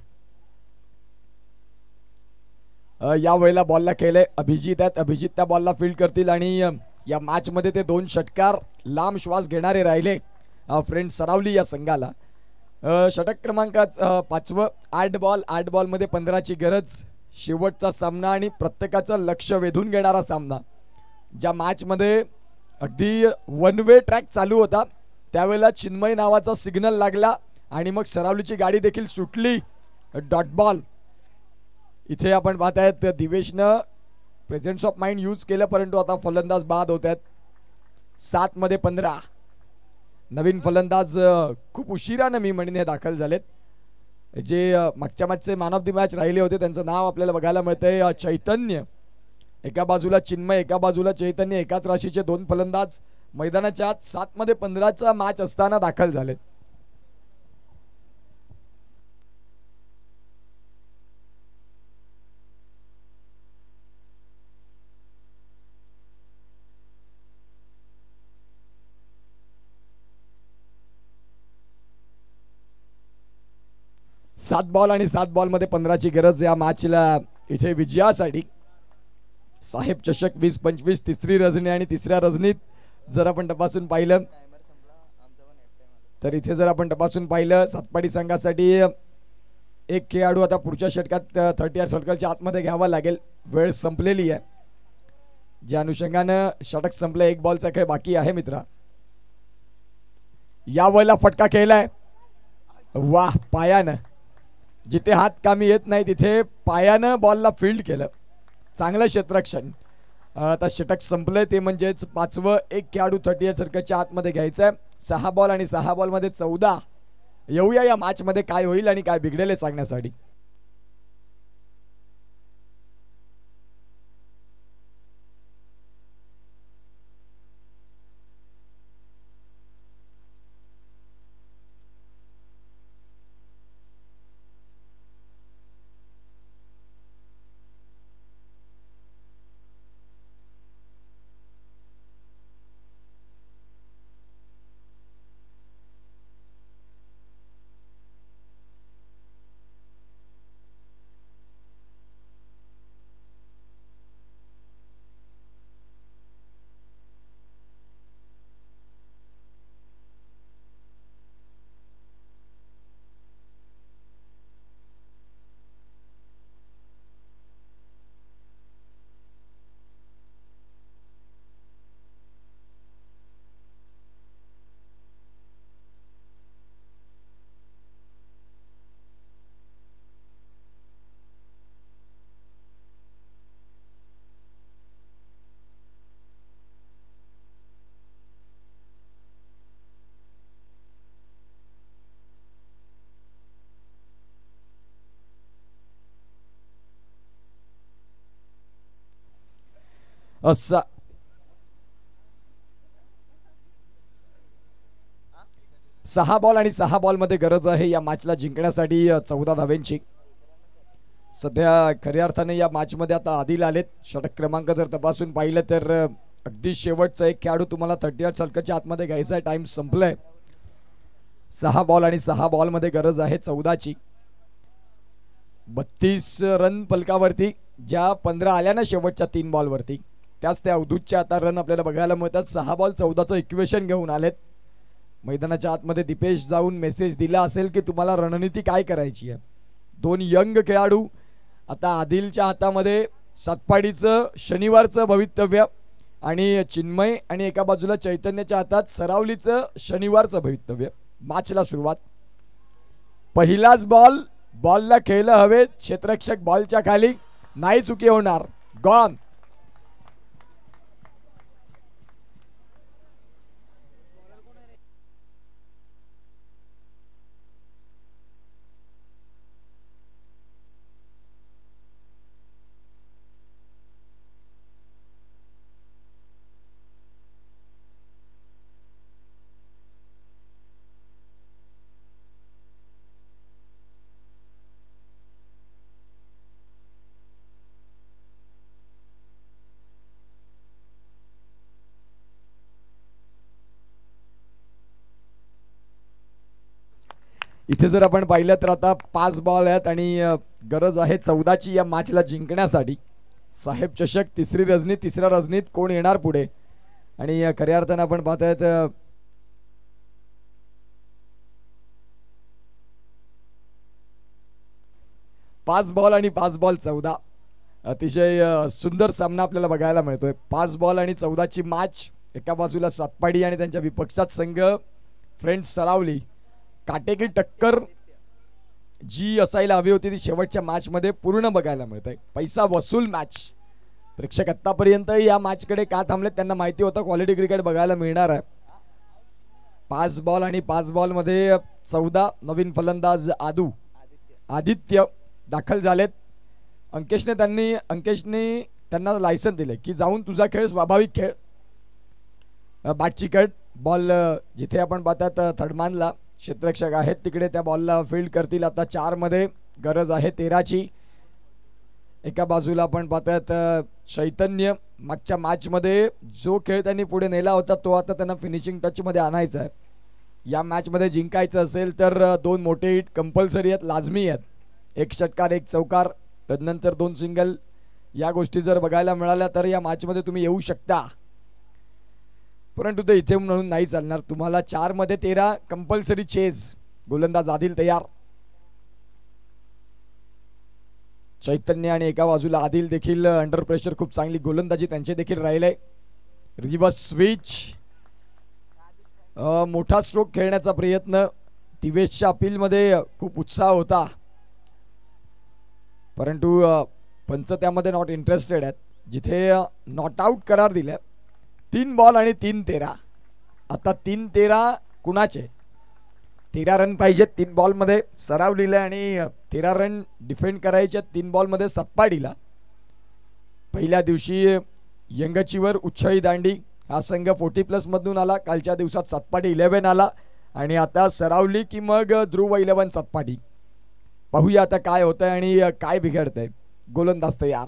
या वेळेला बॉलला केलंय अभिजित आहेत. अभिजित त्या बॉलला फील्ड करतील आणि या मॅच मध्ये ते 2 षटकार लांब श्वास घेणारे राहिले फ्रेंड सरावली या संघाला. षटक क्रमांकाच 5वं. 8 बॉल 8 बॉलमध्ये 15ची गरज. शेवटचा सामना आणि प्रत्येकाचं लक्ष वेधून घेणारा सामना. ज्या मॅच मध्ये अगदी वन वे ट्रॅक चालू होता त्यावेळेला चिन्मय नावाचा सिग्नल लागला आणि मग सरावलीची गाडी देखील सुटली. Dot ball. इथे आपण पाहत आहेत दिवेशनं प्रेझेन्स ऑफ माइंड यूज केलं परंतु आता फलंदाज बाद होत आहेत. 7 मध्ये 15. नवीन फलंदाज खूप उशिरानं मी म्हणणे दाखल झालेत. जे मागच्या मॅचचे मॅन ऑफ द मॅच राहिले होते त्यांचं नाव आपल्याला बघायला मिळतंय चैतन्य. एका बाजूला चिन्मय एका बाजूला चैतन्य. एकाच राशीचे 2 फलंदाज मैदानाच्या आत 7 मध्ये 15चा मॅच असताना दाखल झालेत. सात बॉल आणि 7 बॉलमध्ये 15ची गरज या मॅचला इथे विजयासाठी. साहेब चषक 20-25 तिसरी रजनी आणि तिसऱ्या रजनीत जर आपण तपासून पाहिलं तर इथे जर आपण तपासून पाहिलं सातपाडी संघासाठी एक खेळाडू आता पुढच्या षटकात 30 सर्कलच्या आतमध्ये घ्यावा लागेल. वेळ संपलेली आहे. ज्या अनुषंगानं षटक संपलं. 1 बॉलचा खेळ बाकी आहे मित्रा. या वेळेला फटका खेळलाय. वाह. पायानं जिथे हात कामी येत नाही तिथे पायानं बॉलला फील्ड केलं. चांगलं क्षेत्ररक्षण. आता षटक संपलंय ते म्हणजेच 5वं. एक खेळाडू 30 सर्कलच्या आतमध्ये घ्यायचा आहे. 6 बॉल आणि 6 बॉलमध्ये 14. येऊया या मॅच मध्ये काय होईल आणि काय बिघडेल हे सांगण्यासाठी. असा 6 बॉल आणि 6 बॉलमध्ये गरज आहे या मॅचला जिंकण्यासाठी 14 धाव्यांची. सध्या खऱ्या अर्थाने या मॅच मध्ये आता आदिल आलेत. षटक क्रमांक जर तपासून पाहिलं तर अगदी शेवटचा एक खेळाडू तुम्हाला 38 सर्कलच्या आतमध्ये घ्यायचा आहे. टाइम संपलाय. 6 बॉल आणि 6 बॉलमध्ये गरज आहे 14ची. 32 रन फलकावरती. ज्या 15 आल्या ना शेवटच्या 3 बॉलवरती त्याच त्या अवधूतच्या आता रन आपल्याला बघायला मिळतात. 6 बॉल 14चं इक्वेशन घेऊन आलेत. मैदानाच्या आतमध्ये दीपेश जाऊन मेसेज दिला असेल की तुम्हाला रणनीती काय करायची आहे. 2 यंग खेळाडू. आता आदिलच्या हातामध्ये सातपाडीचं शनिवारचं भवितव्य आणि चिन्मय आणि एका बाजूला चैतन्याच्या हातात सरावलीचं शनिवारचं भवितव्य. मॅचला सुरुवात. पहिलाच बॉल. बॉलला खेळलं हवे. क्षेत्ररक्षक बॉलच्या खाली. नाही चुकी होणार. गॉन. इथे जर आपण पाहिलं तर आता 5 बॉल आहेत आणि गरज आहे 14ची या मॅचला जिंकण्यासाठी. साहेब चषक तिसरी रजनी, तिसऱ्या रजनीत कोण येणार पुढे आणि खऱ्या अर्थानं आपण पाहतायत 5 बॉल आणि 5 बॉल 14. अतिशय सुंदर सामना आपल्याला बघायला मिळतोय. 5 बॉल आणि 14ची मॅच. एका बाजूला सातपाडी आणि त्यांच्या विपक्षात संघ फ्रेंड्स सरावली. काटेकी टक्कर जी असायला हवी होती ती शेवटच्या मॅच मध्ये पूर्ण बघायला मिळत आहे. पैसा वसूल मॅच. प्रेक्षक आतापर्यंत या मॅच कडे का थांबलेत त्यांना माहिती होतं क्वालिटी क्रिकेट बघायला मिळणार आहे. 5 बॉल आणि 5 बॉल मध्ये 14. नवीन फलंदाज आदित्य दाखल झालेत. अंकेशने त्यांना लायसन दिले की जाऊन तुझा खेळ स्वाभाविक खेळ. बॅटची कट बॉल जिथे आपण पाहतात थर्डमॅनला क्षेत्ररक्षक आहेत तिकडे त्या बॉलला फील्ड करतील. आता 4 मध्ये गरज आहे 13ची. एका बाजूला आपण पाहतात चैतन्य. मागच्या मॅच मध्ये जो खेळ त्यांनी पुढे नेला होता तो आता त्यांना फिनिशिंग टच मध्ये आणायचा आहे. या मॅच मध्ये जिंकायचं असेल तर 2 मोठे हिट कंपल्सरी आहेत, लाजमी आहेत. 1 षटकार 1 चौकार तदनंतर 2 सिंगल. या गोष्टी जर बघायला मिळाल्या तर या मॅच मध्ये तुम्ही येऊ शकता. परंतु ते इथे म्हणून नाही चालणार. तुम्हाला 4 मध्ये 13 कंपल्सरी चेज. गोलंदाज आदिल तयार. चैतन्य आणि एका बाजूला आदिल देखील अंडर प्रेशर खूप चांगली गोलंदाजी त्यांचे देखील राहिले. Reverse switch. मोठा स्ट्रोक खेळण्याचा प्रयत्न. दिवेशच्या अपील मध्ये खूप उत्साह होता परंतु पंच त्यामध्ये नॉट इंटरेस्टेड आहेत. जिथे नॉट आउट करार दिले. 3 बॉल आणि 3-13. आता 3-13 कुणाचे? 13 रन पाहिजेत 3 बॉल मध्ये. सराव लिहिलाय आणि 13 रन डिफेंड करायचे 3 बॉल मध्ये सातपाडीला. पहिल्या दिवशी यंगचीवर उच्छळी दांडी हा संघ 40+ मधून आला. कालच्या दिवसात सातपाडी 11 आला आणि आता सरावली की मग ध्रुव 11 सातपाडी. पाहूया आता काय होतंय आणि काय बिघडतंय. गोलंदाज तयार.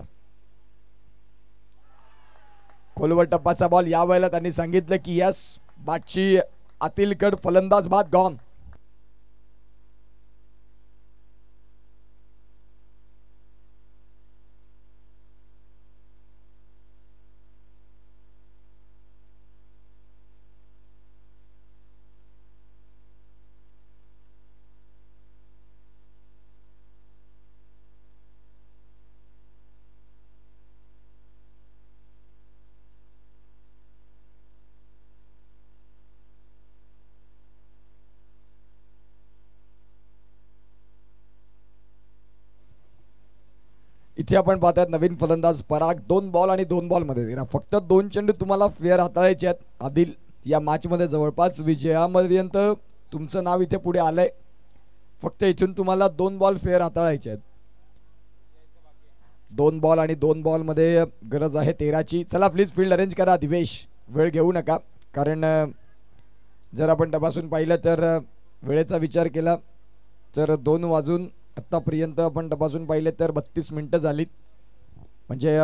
खोलवर टप्पाचा बॉल. या वेळेला त्यांनी सांगितलं की यस बाटची आतिलकड फलंदाज बाद गॉन. इथे आपण पाहतात नवीन फलंदाज पराग. 2 बॉल आणि 2 बॉल मध्ये 13. फक्त 2 चेंडू तुम्हाला फेअर हाताळायचे आहेत. आदिल या मॅच मध्ये जवळपास विजयापर्यंत तुमचं नाव इथे पुढे आलंय. फक्त इथून तुम्हाला 2 बॉल फेअर हाताळायचे आहेत. 2 बॉल आणि 2 बॉल मध्ये गरज आहे 13ची. चला प्लीज फील्ड अरेंज करा. दिवेश वेळ घेऊ नका कारण जर आपण तपासून पाहिलं तर वेळेचा विचार केला तर 2 वाजून आतापर्यंत आपण तपासून पाहिले तर 32 मिनिटं झालीत. म्हणजे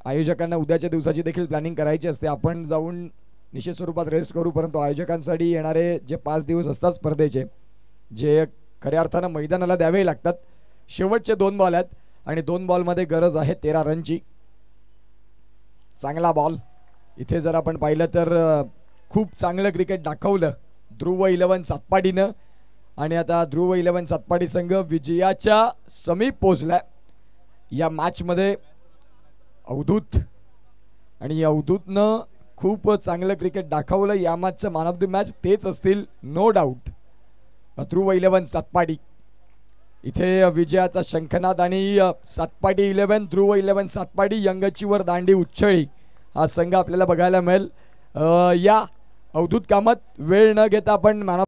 आयोजकांना उद्याच्या दिवसाची देखील प्लॅनिंग करायची असते. आपण जाऊन निश्चित स्वरूपात रेस्ट करू परंतु आयोजकांसाठी येणारे जे 5 दिवस असतात स्पर्धेचे जे खऱ्या अर्थानं मैदानाला द्यावे लागतात. शेवटचे 2 बॉल आहेत आणि 2 बॉल मध्ये गरज आहे 13 रनची. चांगला बॉल. इथे जर आपण पाहिलं तर खूप चांगलं क्रिकेट दाखवलं ध्रुव 11 सातपाडीनं आणि आता ध्रुव 11 सातपाडी संघ विजयाच्या समीप पोहोचलाय. या मॅच मध्ये अवधूत आणि अवधूतनं खूप चांगलं क्रिकेट दाखवलं. या मॅचचं मॅन ऑफ द मॅच तेच असतील नो डाऊट. ध्रुव 11 सातपाडी. इथे विजयाचा शंखनाद आणि सातपाडी 11 ध्रुव 11 सातपाडी यंगचीवर दांडी उच्छळी हा संघ आपल्याला बघायला मिळेल. या अवधूत कामत वेळ न घेता आपण मॅन